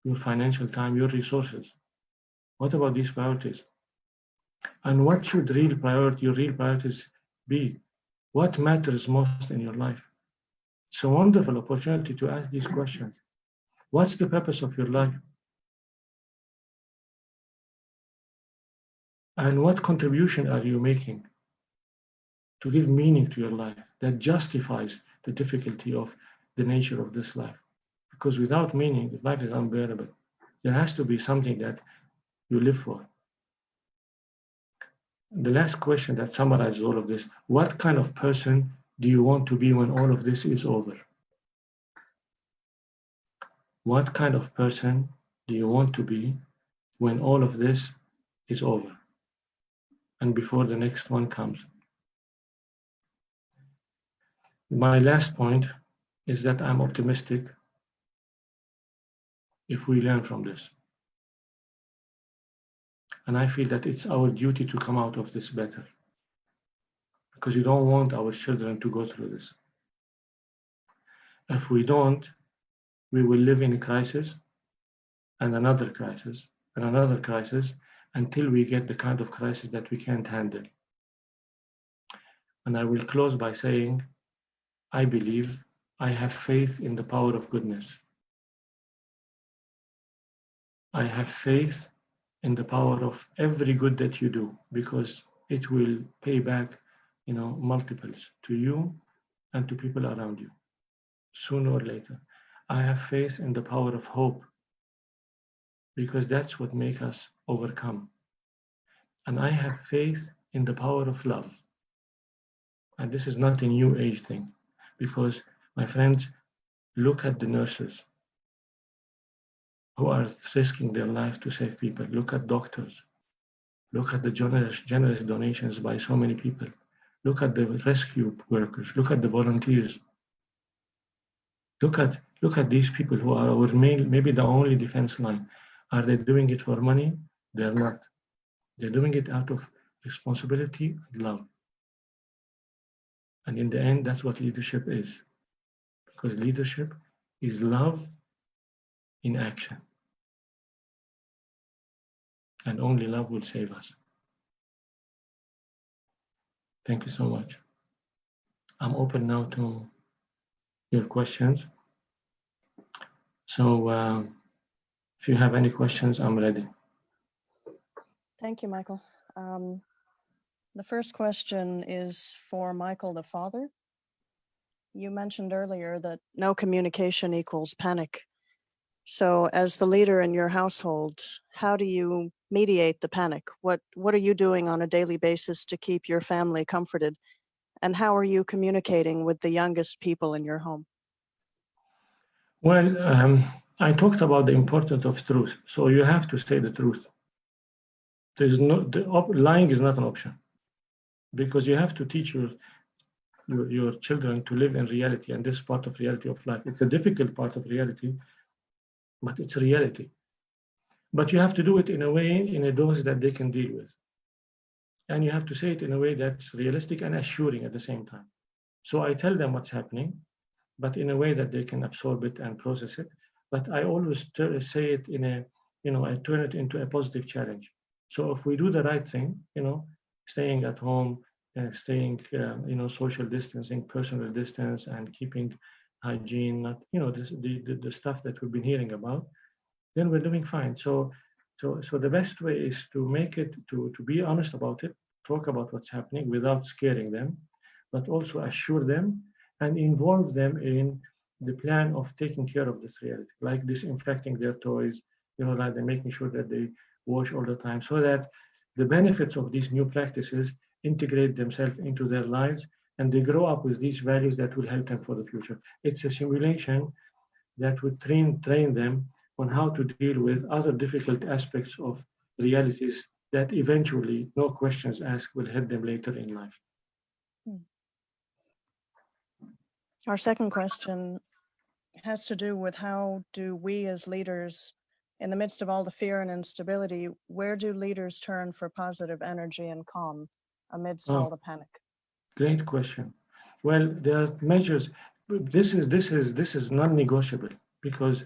your financial time, your resources. What about these priorities? And what should your real priorities be? What matters most in your life? It's a wonderful opportunity to ask these questions. What's the purpose of your life? And what contribution are you making to give meaning to your life that justifies the difficulty of the nature of this life? Because without meaning, life is unbearable. There has to be something that you live for. The last question that summarizes all of this, what kind of person do you want to be when all of this is over? What kind of person do you want to be when all of this is over and before the next one comes? My last point is that I'm optimistic if we learn from this. And I feel that it's our duty to come out of this better, because we don't want our children to go through this. If we don't, we will live in a crisis and another crisis and another crisis until we get the kind of crisis that we can't handle. And I will close by saying, I believe, I have faith in the power of goodness. I have faith in the power of every good that you do, because it will pay back, multiples to you and to people around you, sooner or later. I have faith in the power of hope, because that's what makes us overcome. And I have faith in the power of love. And this is not a new age thing. Because, my friends, look at the nurses who are risking their life to save people. Look at doctors. Look at the generous donations by so many people. Look at the rescue workers. Look at the volunteers. Look at these people who are our main, maybe the only defense line. Are they doing it for money? They're not. They're doing it out of responsibility and love. And in the end, that's what leadership is. Because leadership is love in action. And only love will save us. Thank you so much. I'm open now to your questions. So if you have any questions, I'm ready. Thank you, Michael. The first question is for Michael, the father. You mentioned earlier that no communication equals panic. So as the leader in your household, how do you mediate the panic? What are you doing on a daily basis to keep your family comforted? And how are you communicating with the youngest people in your home? Well, I talked about the importance of truth. So you have to say the truth. Lying is not an option, because you have to teach your children to live in reality, and this part of reality of life. It's a difficult part of reality, but it's reality. But you have to do it in a dose that they can deal with. And you have to say it in a way that's realistic and assuring at the same time. So I tell them what's happening, but in a way that they can absorb it and process it. But I always say it I turn it into a positive challenge. So if we do the right thing, staying at home, staying, social distancing, personal distance, and keeping hygiene, the stuff that we've been hearing about, then we're doing fine. So the best way is to make it, to be honest about it, talk about what's happening without scaring them, but also assure them and involve them in the plan of taking care of this reality, like disinfecting their toys, like they're making sure that they wash all the time, so that the benefits of these new practices integrate themselves into their lives, and they grow up with these values that will help them for the future. It's a simulation that would train them on how to deal with other difficult aspects of realities that eventually, no questions asked, will hit them later in life. Our second question has to do with how do we as leaders, in the midst of all the fear and instability, where do leaders turn for positive energy and calm amidst all the panic? Great question. Well, there are measures. This is non-negotiable, because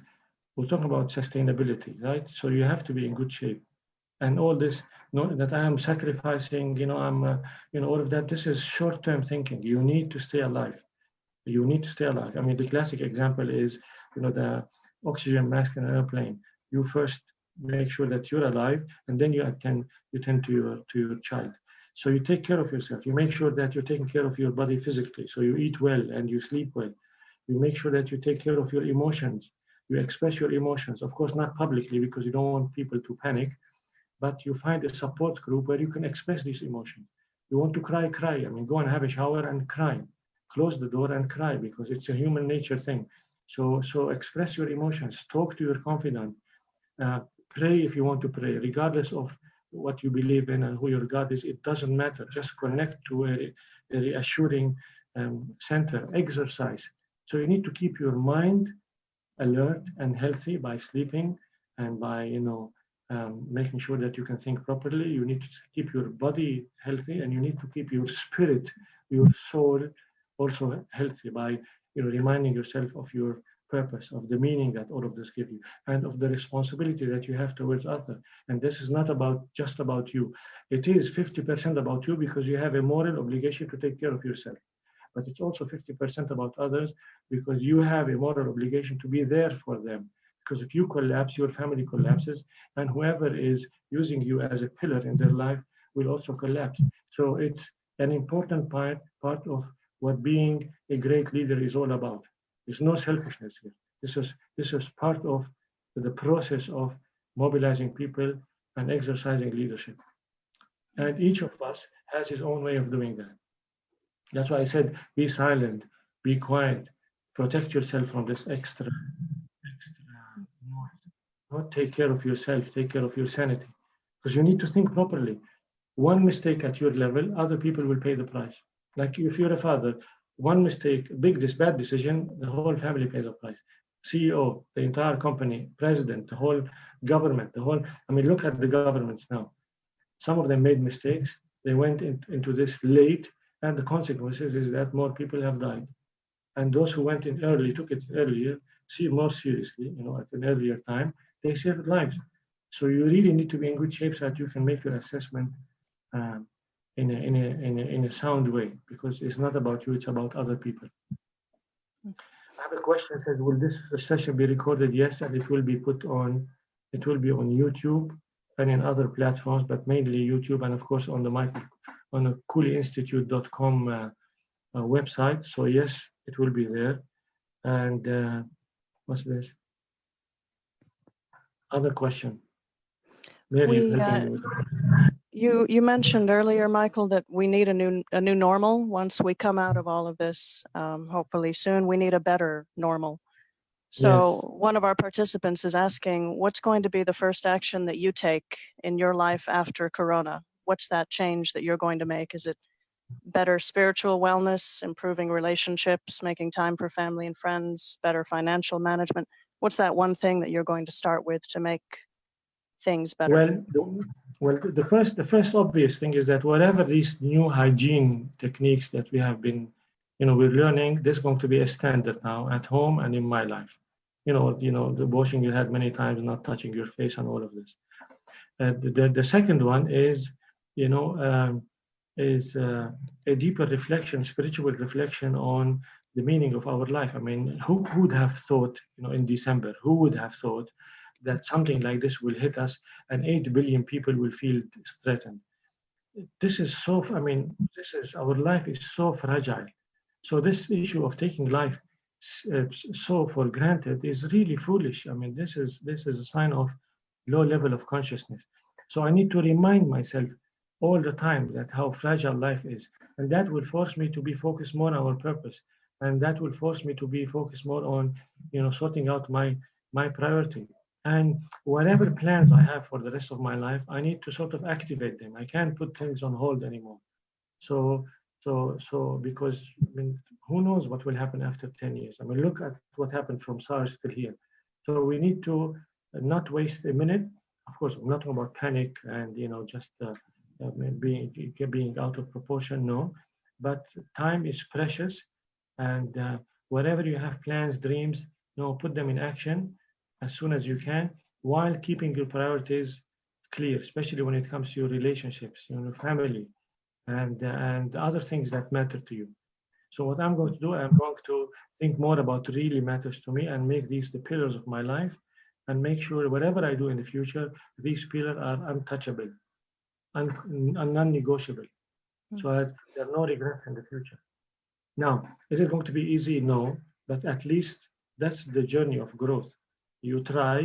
we're talking about sustainability, right? So you have to be in good shape, and all this, that I am sacrificing, all of that. This is short-term thinking. You need to stay alive. You need to stay alive. I mean, the classic example is, the oxygen mask in an airplane. You first make sure that you're alive, and then you tend to your child. So you take care of yourself. You make sure that you're taking care of your body physically. So you eat well and you sleep well. You make sure that you take care of your emotions. You express your emotions, of course, not publicly, because you don't want people to panic, but you find a support group where you can express these emotions. You want to cry. I mean, go and have a shower and cry. Close the door and cry, because it's a human nature thing. So express your emotions. Talk to your confidant. Pray if you want to pray, regardless of what you believe in and who your God is. It doesn't matter. Just connect to a reassuring center. Exercise. So you need to keep your mind alert and healthy by sleeping, and by making sure that you can think properly. You need to keep your body healthy, and you need to keep your spirit, your soul, also healthy by reminding yourself of your purpose, of the meaning that all of this gives you, and of the responsibility that you have towards others. And this is not just about you. It is 50% about you, because you have a moral obligation to take care of yourself. But it's also 50% about others, because you have a moral obligation to be there for them. Because if you collapse, your family collapses, and whoever is using you as a pillar in their life will also collapse. So it's an important part of what being a great leader is all about. There's no selfishness here. This is part of the process of mobilizing people and exercising leadership. And each of us has his own way of doing that. That's why I said, be silent, be quiet, protect yourself from this extra noise. Not take care of yourself, take care of your sanity, because you need to think properly. One mistake at your level, other people will pay the price. Like if you're a father, one mistake, bad decision, the whole family pays the price. CEO, the entire company, president, the whole government, look at the governments now. Some of them made mistakes. They went into this late, and the consequences is that more people have died. And those who went in early, took it earlier, see more seriously, at an earlier time, they saved lives. So you really need to be in good shape so that you can make your assessment in a sound way, because it's not about you, it's about other people. I have a question that says, will this session be recorded? Yes, and it will be on YouTube and in other platforms, but mainly YouTube, and of course on the KoulyInstitute.com website. So yes, it will be there. And what's this? Other question. Mary is helping me with that. You mentioned earlier, Michael, that we need a new normal once we come out of all of this. Hopefully soon, we need a better normal. So yes. One of our participants is asking, what's going to be the first action that you take in your life after Corona? What's that change that you're going to make? Is it better spiritual wellness, improving relationships, making time for family and friends, better financial management? What's that one thing that you're going to start with to make things better? Well, the first obvious thing is that whatever these new hygiene techniques that we have been, we're learning, this is going to be a standard now at home and in my life. The washing your head many times, not touching your face, and all of this. The second one is, a deeper reflection, spiritual reflection on the meaning of our life. Who would have thought, in December, who would have thought that something like this will hit us and 8 billion people will feel threatened? This is our life is so fragile. So this issue of taking life so for granted is really foolish. This is a sign of low level of consciousness. So I need to remind myself all the time that how fragile life is, and that will force me to be focused more on our purpose, and that will force me to be focused more on, sorting out my priority. And whatever plans I have for the rest of my life, I need to sort of activate them. I can't put things on hold anymore. So because who knows what will happen after 10 years? Look at what happened from SARS till here. So we need to not waste a minute. Of course, I'm not talking about panic and just being out of proportion. No, but time is precious, and whatever you have plans, dreams, put them in action as soon as you can, while keeping your priorities clear, especially when it comes to your relationships, family, and other things that matter to you. So what I'm going to do, I'm going to think more about what really matters to me and make these the pillars of my life, and make sure whatever I do in the future, these pillars are untouchable and non-negotiable, so that there are no regrets in the future. Now, is it going to be easy? No, but at least that's the journey of growth. You try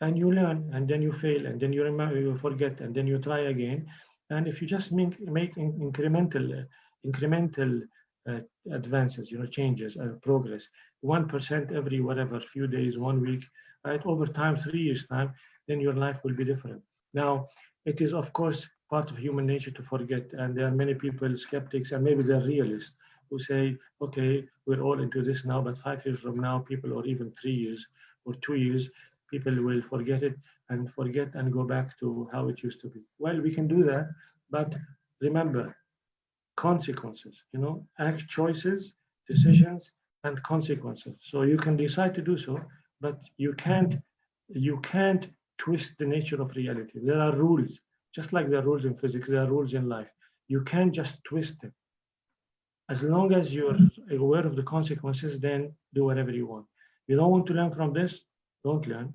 and you learn, and then you fail, and then you remember, you forget, and then you try again. And if you just make incremental advances, changes, progress, 1% every few days, 1 week, right? Over time, 3 years time, then your life will be different. Now, it is of course part of human nature to forget, and there are many people, skeptics, and maybe they're realists, who say, okay, we're all into this now, but 5 years from now, people, or even 3 years or 2 years, people will forget it and go back to how it used to be. Well, we can do that, but remember, consequences, act, choices, decisions, and consequences. So you can decide to do so, but you can't twist the nature of reality. There are rules, just like there are rules in physics, there are rules in life. You can't just twist them. As long as you're aware of the consequences, then do whatever you want. You don't want to learn from this, don't learn.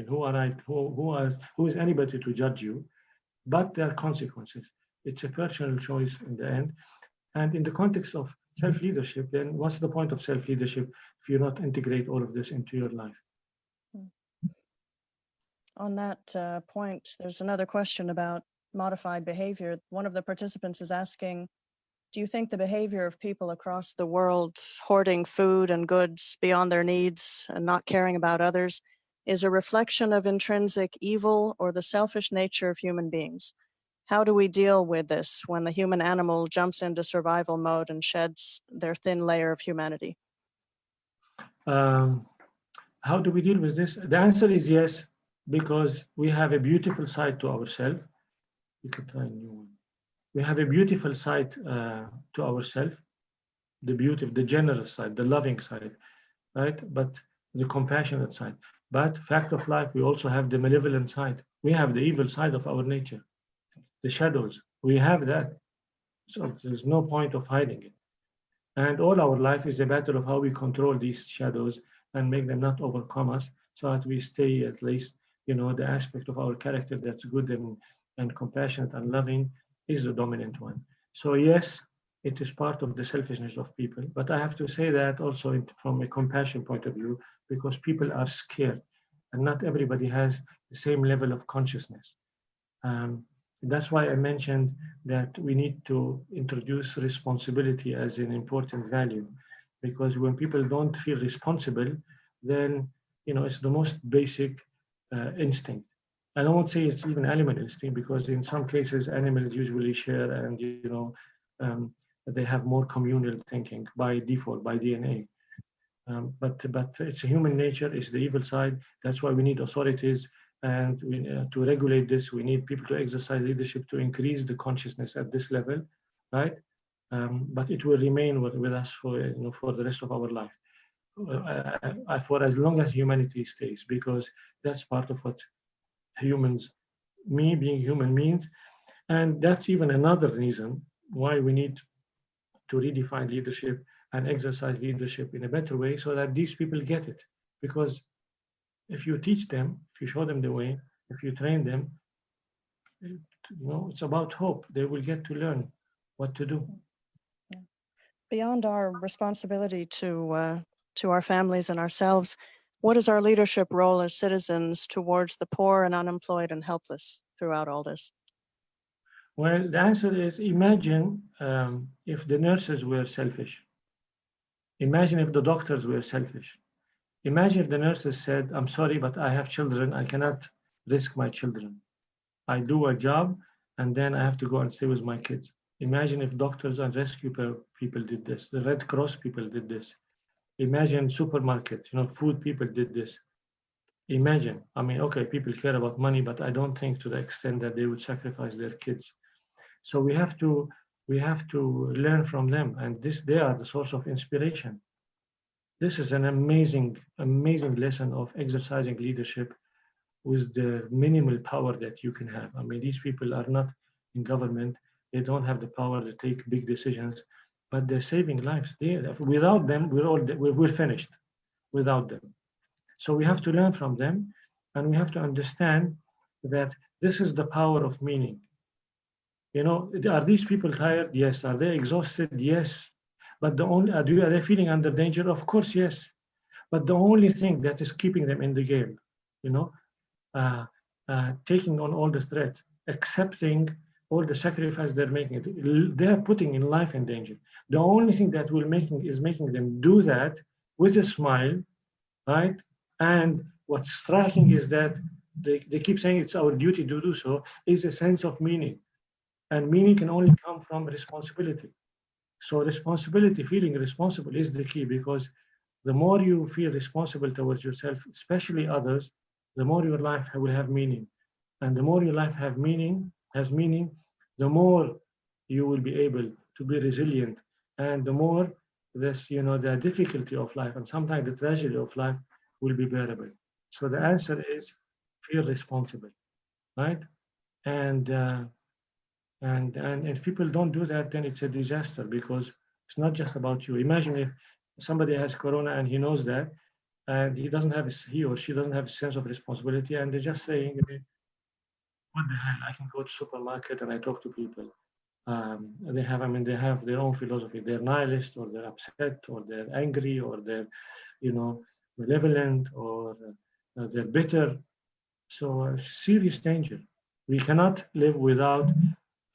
Who are I? Who is anybody to judge you? But there are consequences. It's a personal choice in the end. And in the context of self-leadership, then what's the point of self-leadership if you not integrate all of this into your life? On that point, there's another question about modified behavior. One of the participants is asking, Do you think the behavior of people across the world hoarding food and goods beyond their needs and not caring about others is a reflection of intrinsic evil or the selfish nature of human beings? How do we deal with this when the human animal jumps into survival mode and sheds their thin layer of humanity? How do we deal with this? The answer is yes, because we have a beautiful side to ourselves. You could try a new one. We have a beautiful side to ourselves, the beauty, the generous side, the loving side, right? But the compassionate side. But fact of life, we also have the malevolent side. We have the evil side of our nature, the shadows. We have that. So there's no point of hiding it. And all our life is a matter of how we control these shadows and make them not overcome us, so that we stay at least, the aspect of our character that's good and compassionate and loving is the dominant one. So yes, it is part of the selfishness of people. But I have to say that also from a compassion point of view, because people are scared and not everybody has the same level of consciousness. That's why I mentioned that we need to introduce responsibility as an important value, because when people don't feel responsible, then it's the most basic instinct. I don't say it's even animal instinct, because in some cases animals usually share and they have more communal thinking by default, by DNA. But it's human nature, it's the evil side. That's why we need authorities. And to regulate this, we need people to exercise leadership to increase the consciousness at this level, right? But it will remain with us for the rest of our life, for as long as humanity stays, because that's part of what being human means. And that's even another reason why we need to redefine leadership and exercise leadership in a better way, so that these people get it. Because if you teach them, if you show them the way, if you train them, it's about hope. They will get to learn what to do. Beyond our responsibility to our families and ourselves, what is our leadership role as citizens towards the poor and unemployed and helpless throughout all this? Well, the answer is, imagine if the nurses were selfish. Imagine if the doctors were selfish. Imagine if the nurses said, I'm sorry, but I have children. I cannot risk my children. I do a job and then I have to go and stay with my kids. Imagine if doctors and rescue people did this. The Red Cross people did this. Imagine supermarkets, food people did this. Imagine, okay, people care about money, but I don't think to the extent that they would sacrifice their kids. So we have to learn from them, and they are the source of inspiration. This is an amazing, amazing lesson of exercising leadership with the minimal power that you can have. These people are not in government. They don't have the power to take big decisions, but they're saving lives. Without them, we're finished without them. So we have to learn from them, and we have to understand that this is the power of meaning. Are these people tired? Yes. Are they exhausted? Yes. But are they feeling under danger? Of course, yes. But the only thing that is keeping them in the game, taking on all the threat, accepting all the sacrifice they're making, they're putting in life in danger. The only thing that is making them do that with a smile, right? And what's striking is that they keep saying it's our duty to do so, is a sense of meaning. And meaning can only come from responsibility. So responsibility, feeling responsible is the key, because the more you feel responsible towards yourself, especially others, the more your life will have meaning. And the more your life has meaning, the more you will be able to be resilient. And the more the difficulty of life and sometimes the tragedy of life will be bearable. So the answer is feel responsible, right? And if people don't do that, then it's a disaster, because it's not just about you. Imagine if somebody has corona and he knows that, and he or she doesn't have a sense of responsibility, and they're just saying, what the hell, I can go to supermarket and I talk to people. They have their own philosophy. They're nihilist, or they're upset, or they're angry, or they're, malevolent, or they're bitter. So serious danger. We cannot live without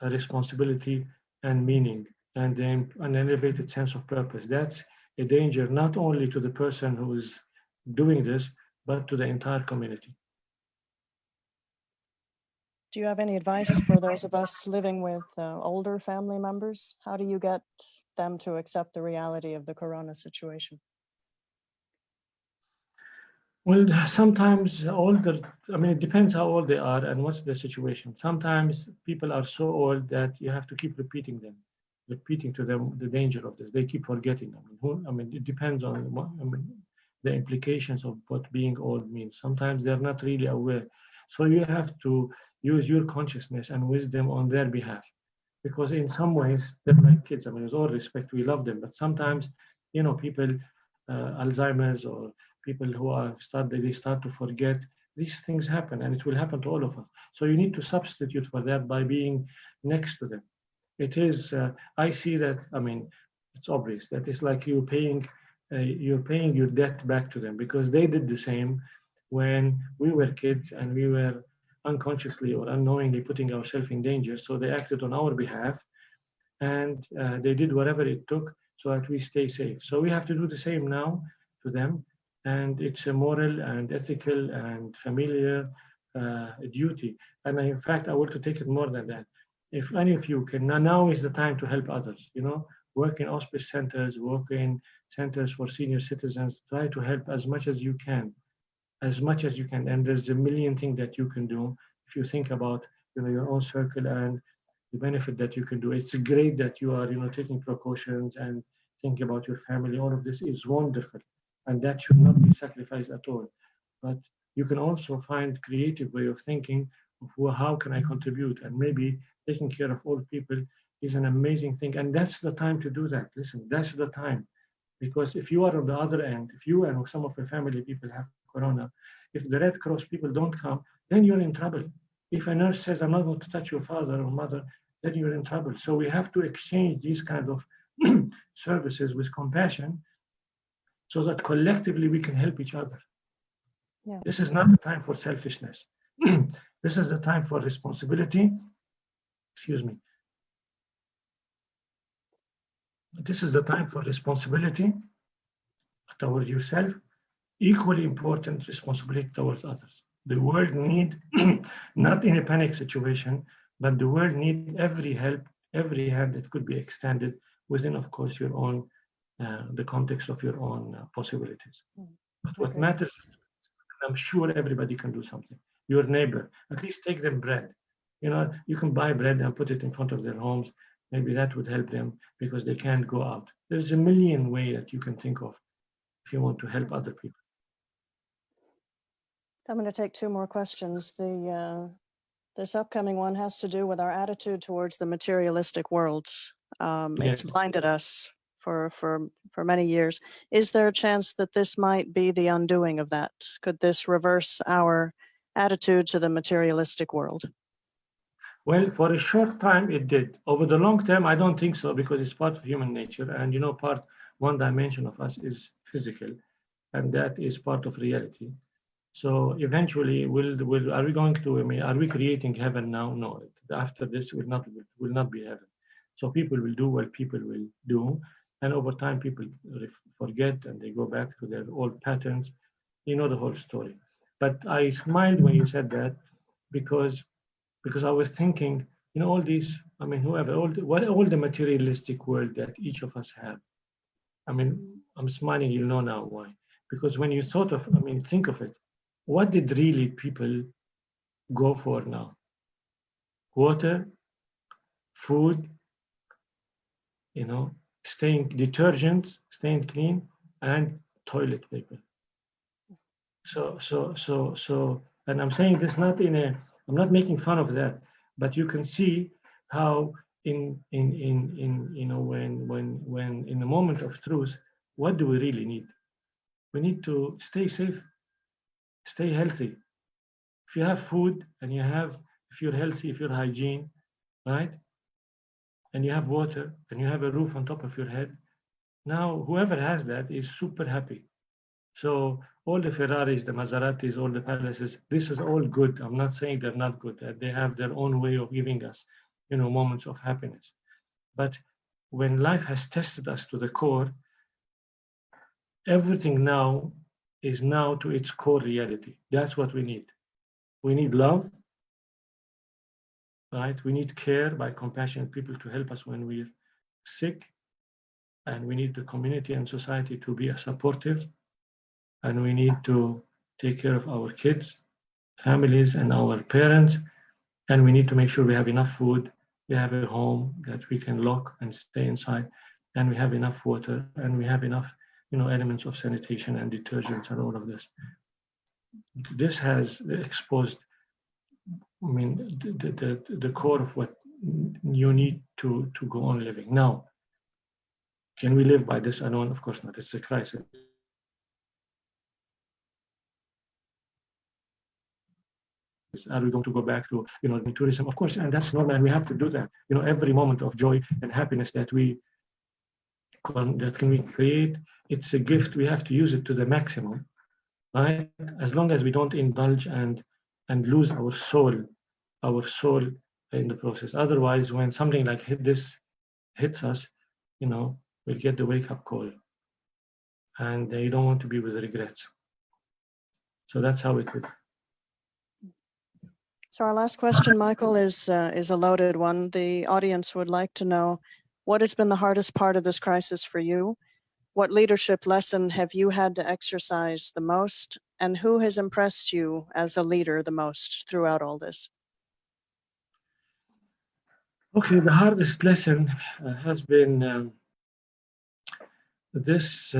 a responsibility and meaning. and then an elevated sense of purpose. That's a danger not only to the person who is doing this, but to the entire community. Do you have any advice for those of us living with older family members? How do you get them to accept the reality of the corona situation? Well, sometimes older, I mean, it depends how old they are and what's the situation. Sometimes people are so old that you have to keep repeating to them the danger of this. They keep forgetting. I mean, it depends on the implications of what being old means. Sometimes they're not really aware. So you have to use your consciousness and wisdom on their behalf. Because in some ways, they're like kids. I mean, with all respect, we love them. But sometimes, people, Alzheimer's or people who are they start to forget. These things happen, and it will happen to all of us. So you need to substitute for that by being next to them. It is. I see that. I mean, it's obvious that it's like you're paying your debt back to them because they did the same when we were kids and we were unconsciously or unknowingly putting ourselves in danger. So they acted on our behalf, and they did whatever it took so that we stay safe. So we have to do the same now to them. And it's a moral and ethical and familiar duty. And in fact, I want to take it more than that. If any of you can, now is the time to help others, work in hospice centers, work in centers for senior citizens, try to help as much as you can, And there's a million things that you can do if you think about, your own circle and the benefit that you can do. It's great that you are, taking precautions and thinking about your family. All of this is wonderful. And that should not be sacrificed at all. But you can also find creative way of thinking of how can I contribute, and maybe taking care of old people is an amazing thing. And that's the time to do that. Listen, that's the time. Because if you are on the other end, if you and some of your family people have corona, if the Red Cross people don't come, then you're in trouble. If a nurse says, I'm not going to touch your father or mother, then you're in trouble. So we have to exchange these kind of services with compassion, so that collectively we can help each other. Yeah. This is not the time for selfishness. This is the time for responsibility. Excuse me. This is the time for responsibility towards yourself, equally important responsibility towards others. The world need, not in a panic situation, but the world need every help, every hand that could be extended within, of course, your own the context of your own possibilities. But what matters is, I'm sure everybody can do something. Your neighbor, at least take them bread. You can buy bread and put it in front of their homes. Maybe that would help them because they can't go out. There's a million ways that you can think of if you want to help other people. I'm going to take two more questions. This upcoming one has to do with our attitude towards the materialistic world. It's blinded us for many years. Is there a chance that this might be the undoing of that? Could this reverse our attitude to the materialistic world? Well, for a short time it did. Over the long term, I don't think so, because it's part of human nature. And one dimension of us is physical, and that is part of reality. So eventually, are we going to? Are we creating heaven now? No. After this, will not be heaven. So people will do what people will do, and over time, people forget and they go back to their old patterns. You know the whole story. But I smiled when you said that, because I was thinking, all these. Whoever, all the materialistic world that each of us have. I'm smiling. You know now why? Because when you think of it. What did really people go for now? Water, food, detergents, staying clean, and toilet paper. So, and I'm saying this I'm not making fun of that, but you can see how when in the moment of truth, what do we really need? We need to stay safe, stay healthy. If you have food and if you're healthy, if you're hygiene, right? And you have water and you have a roof on top of your head, now whoever has that is super happy. So all the Ferraris, the Maseratis, all the palaces, this is all good. I'm not saying they're not good. They have their own way of giving us, moments of happiness. But when life has tested us to the core, everything now is now to its core reality. That's what we need. We need love, right? We need care by compassionate people to help us when we're sick. And we need the community and society to be supportive. And we need to take care of our kids, families, and our parents. And we need to make sure we have enough food, we have a home that we can lock and stay inside, and we have enough water, and we have enough, elements of sanitation and detergents and all of this. This has exposed, the core of what you need to go on living. Now, can we live by this alone? Of course not. It's a crisis. Are we going to go back to tourism? Of course, and that's normal, and we have to do that. Every moment of joy and happiness that can we create, it's a gift. We have to use it to the maximum, right? As long as we don't indulge and lose our soul in the process. Otherwise, when something like this hits us, we'll get the wake-up call, and you don't want to be with regrets. So that's how it is. So our last question, Michael, is a loaded one. The audience would like to know, what has been the hardest part of this crisis for you? What leadership lesson have you had to exercise the most? And who has impressed you as a leader the most throughout all this? Okay, the hardest lesson has been this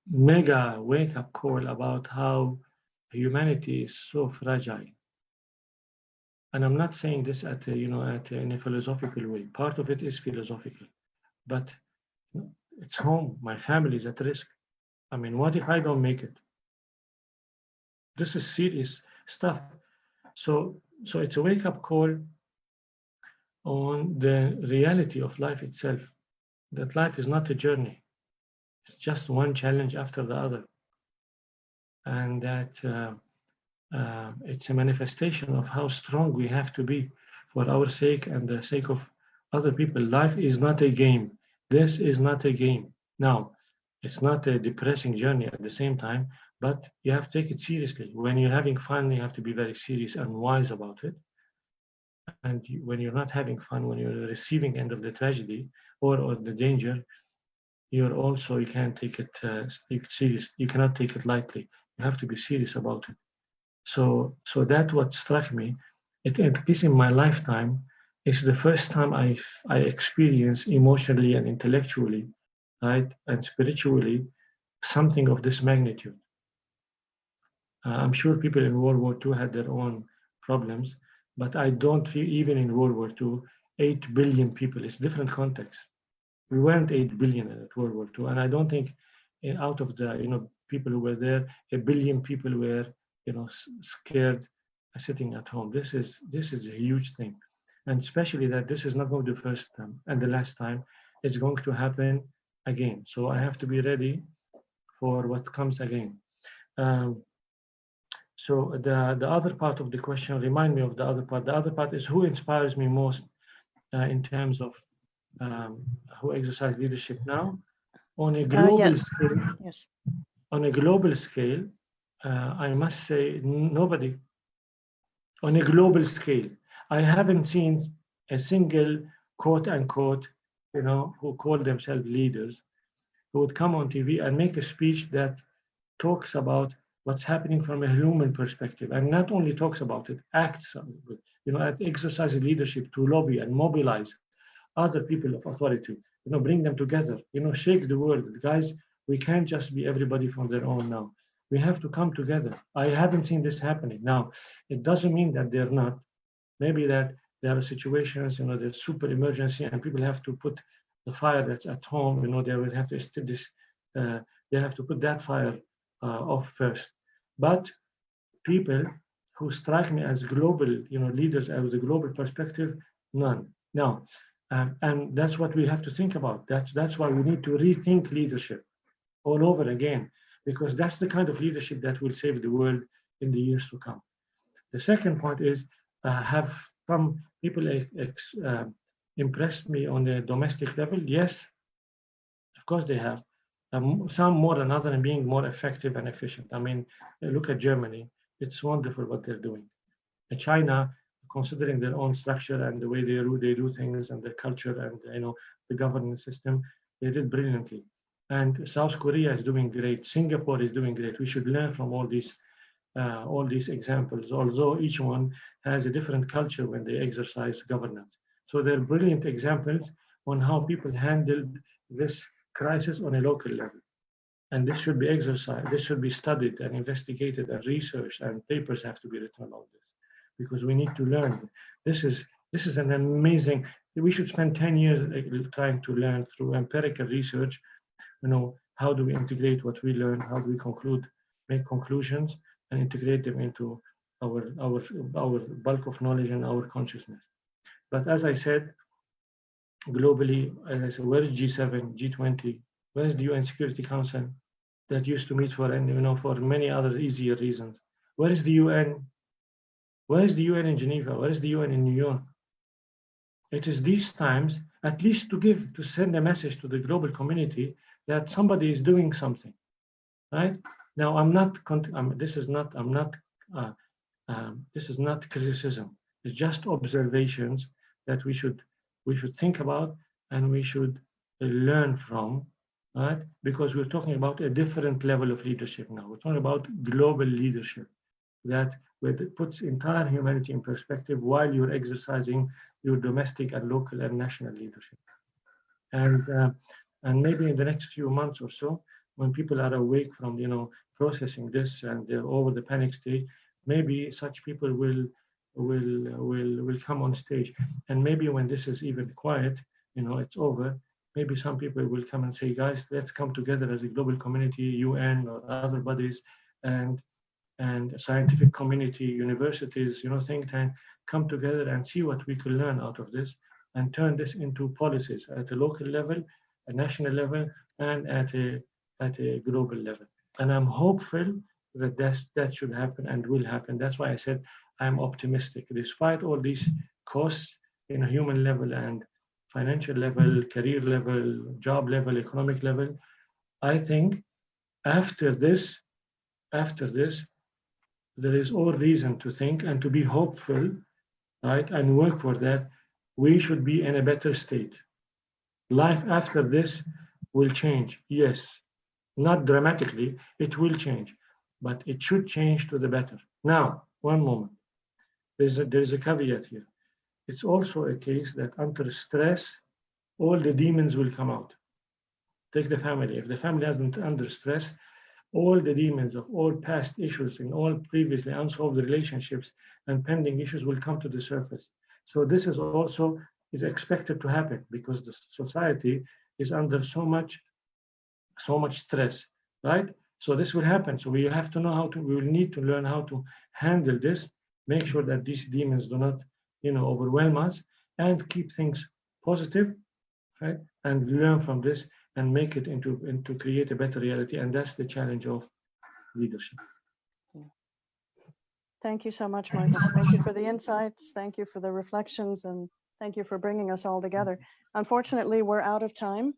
mega wake-up call about how humanity is so fragile. And I'm not saying this in a philosophical way. Part of it is philosophical, but it's home. My family is at risk. I mean, what if I don't make it? This is serious stuff. So it's a wake-up call on the reality of life itself, that life is not a journey. It's just one challenge after the other. And that it's a manifestation of how strong we have to be for our sake and the sake of other people. Life is not a game. This is not a game. Now, it's not a depressing journey at the same time, but you have to take it seriously. When you're having fun, you have to be very serious and wise about it. And when you're not having fun, when you're the receiving end of the tragedy or the danger, you can't take it serious. You cannot take it lightly. You have to be serious about it. So that's what struck me. At least in my lifetime, it's the first time I experience emotionally and intellectually, right, and spiritually, something of this magnitude. I'm sure people in World War II had their own problems, but I don't feel even in World War II, 8 billion people. It's different context. We weren't 8 billion at World War II, and I don't think out of the people who were there, 1 billion people were scared, sitting at home. This is a huge thing, and especially that this is not going to be the first time and the last time. It's going to happen again. So I have to be ready for what comes again. So the other part of the question, remind me of the other part. The other part is who inspires me most in terms of who exercise leadership now on a global scale. Yes. On a global scale, I must say nobody. On a global scale, I haven't seen a single quote unquote, who call themselves leaders, who would come on TV and make a speech that talks about what's happening from a human perspective, and not only talks about it, acts on it, exercise leadership to lobby and mobilize other people of authority, bring them together, shake the world. Guys, we can't just be everybody from their own now. We have to come together. I haven't seen this happening. Now, it doesn't mean that they're not. Maybe that there are situations, there's super emergency and people have to put the fire that's at home, they will have to they have to put that fire off first. But people who strike me as global, leaders with a global perspective, none. Now, and that's what we have to think about. That's why we need to rethink leadership all over again, because that's the kind of leadership that will save the world in the years to come. The second point is have some people impressed me on the domestic level? Yes, of course they have. Some more than others and being more effective and efficient. I mean, look at Germany. It's wonderful what they're doing. China, considering their own structure and the way they do things and their culture and the governance system, they did brilliantly. And South Korea is doing great. Singapore is doing great. We should learn from all these examples, although each one has a different culture when they exercise governance. So they're brilliant examples on how people handled this crisis on a local level. And this should be exercised, this should be studied and investigated and researched, and papers have to be written on this because we need to learn. This is an amazing, we should spend 10 years trying to learn through empirical research, how do we integrate what we learn, how do we make conclusions and integrate them into our bulk of knowledge and our consciousness. But as I said, globally, as I said, where is G7, G20? Where is the UN Security Council that used to meet for for many other easier reasons? Where is the UN? Where is the UN in Geneva? Where is the UN in New York? It is these times, at least to send a message to the global community that somebody is doing something, right? Now, this is not criticism. It's just observations that we should think about and we should learn from, right? Because we're talking about a different level of leadership now. We're talking about global leadership that puts entire humanity in perspective while you're exercising your domestic and local and national leadership. And maybe in the next few months or so, when people are awake from processing this and they're over the panic stage, maybe such people will come on stage. And maybe when this is even quiet, it's over, maybe some people will come and say, guys, let's come together as a global community, UN or other bodies, and scientific community, universities, think tank, come together and see what we can learn out of this and turn this into policies at a local level, a national level, and at a global level. And I'm hopeful that should happen and will happen. That's why I said I'm optimistic. Despite all these costs in a human level and financial level, career level, job level, economic level, I think after this, there is all reason to think and to be hopeful, right, and work for that. We should be in a better state. Life after this will change, yes, not dramatically, it will change, but it should change to the better. Now, one moment, there's a caveat here. It's also a case that under stress, all the demons will come out. Take the family. If the family isn't under stress, all the demons of all past issues in all previously unsolved relationships and pending issues will come to the surface. So this is also expected to happen because the society is under so much stress, right? So this will happen. So we have to know we will need to learn how to handle this, make sure that these demons do not, overwhelm us, and keep things positive, right? And learn from this and make it into create a better reality. And that's the challenge of leadership. Thank you so much, Michael. Thank you for the insights. Thank you for the reflections, and thank you for bringing us all together. Unfortunately, we're out of time.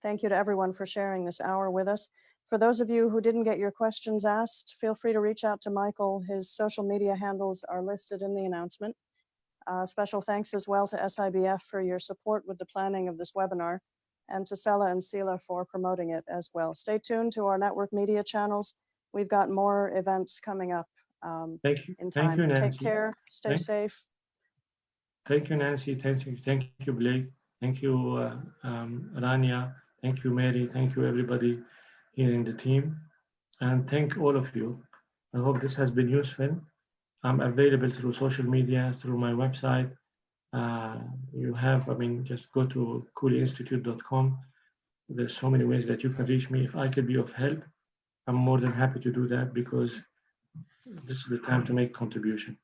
Thank you to everyone for sharing this hour with us. For those of you who didn't get your questions asked, feel free to reach out to Michael. His social media handles are listed in the announcement. Special thanks as well to SIBF for your support with the planning of this webinar, and to Sela and Sila for promoting it as well. Stay tuned to our network media channels. We've got more events coming up Thank you. in time. Thank you, Nancy. Take care. Stay safe. Thank you, Nancy. Thank you, Blake. Thank you, Rania. Thank you, Mary. Thank you, everybody here in the team. And thank all of you. I hope this has been useful. I'm available through social media, through my website. Just go to koulyinstitute.com. There's so many ways that you can reach me. If I could be of help, I'm more than happy to do that because this is the time to make contribution.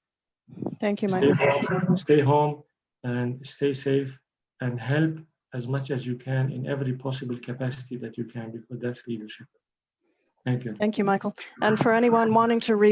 Thank you, Michael. Stay home and stay safe and help as much as you can in every possible capacity that you can, because that's leadership. Thank you. Thank you, Michael. And for anyone wanting to read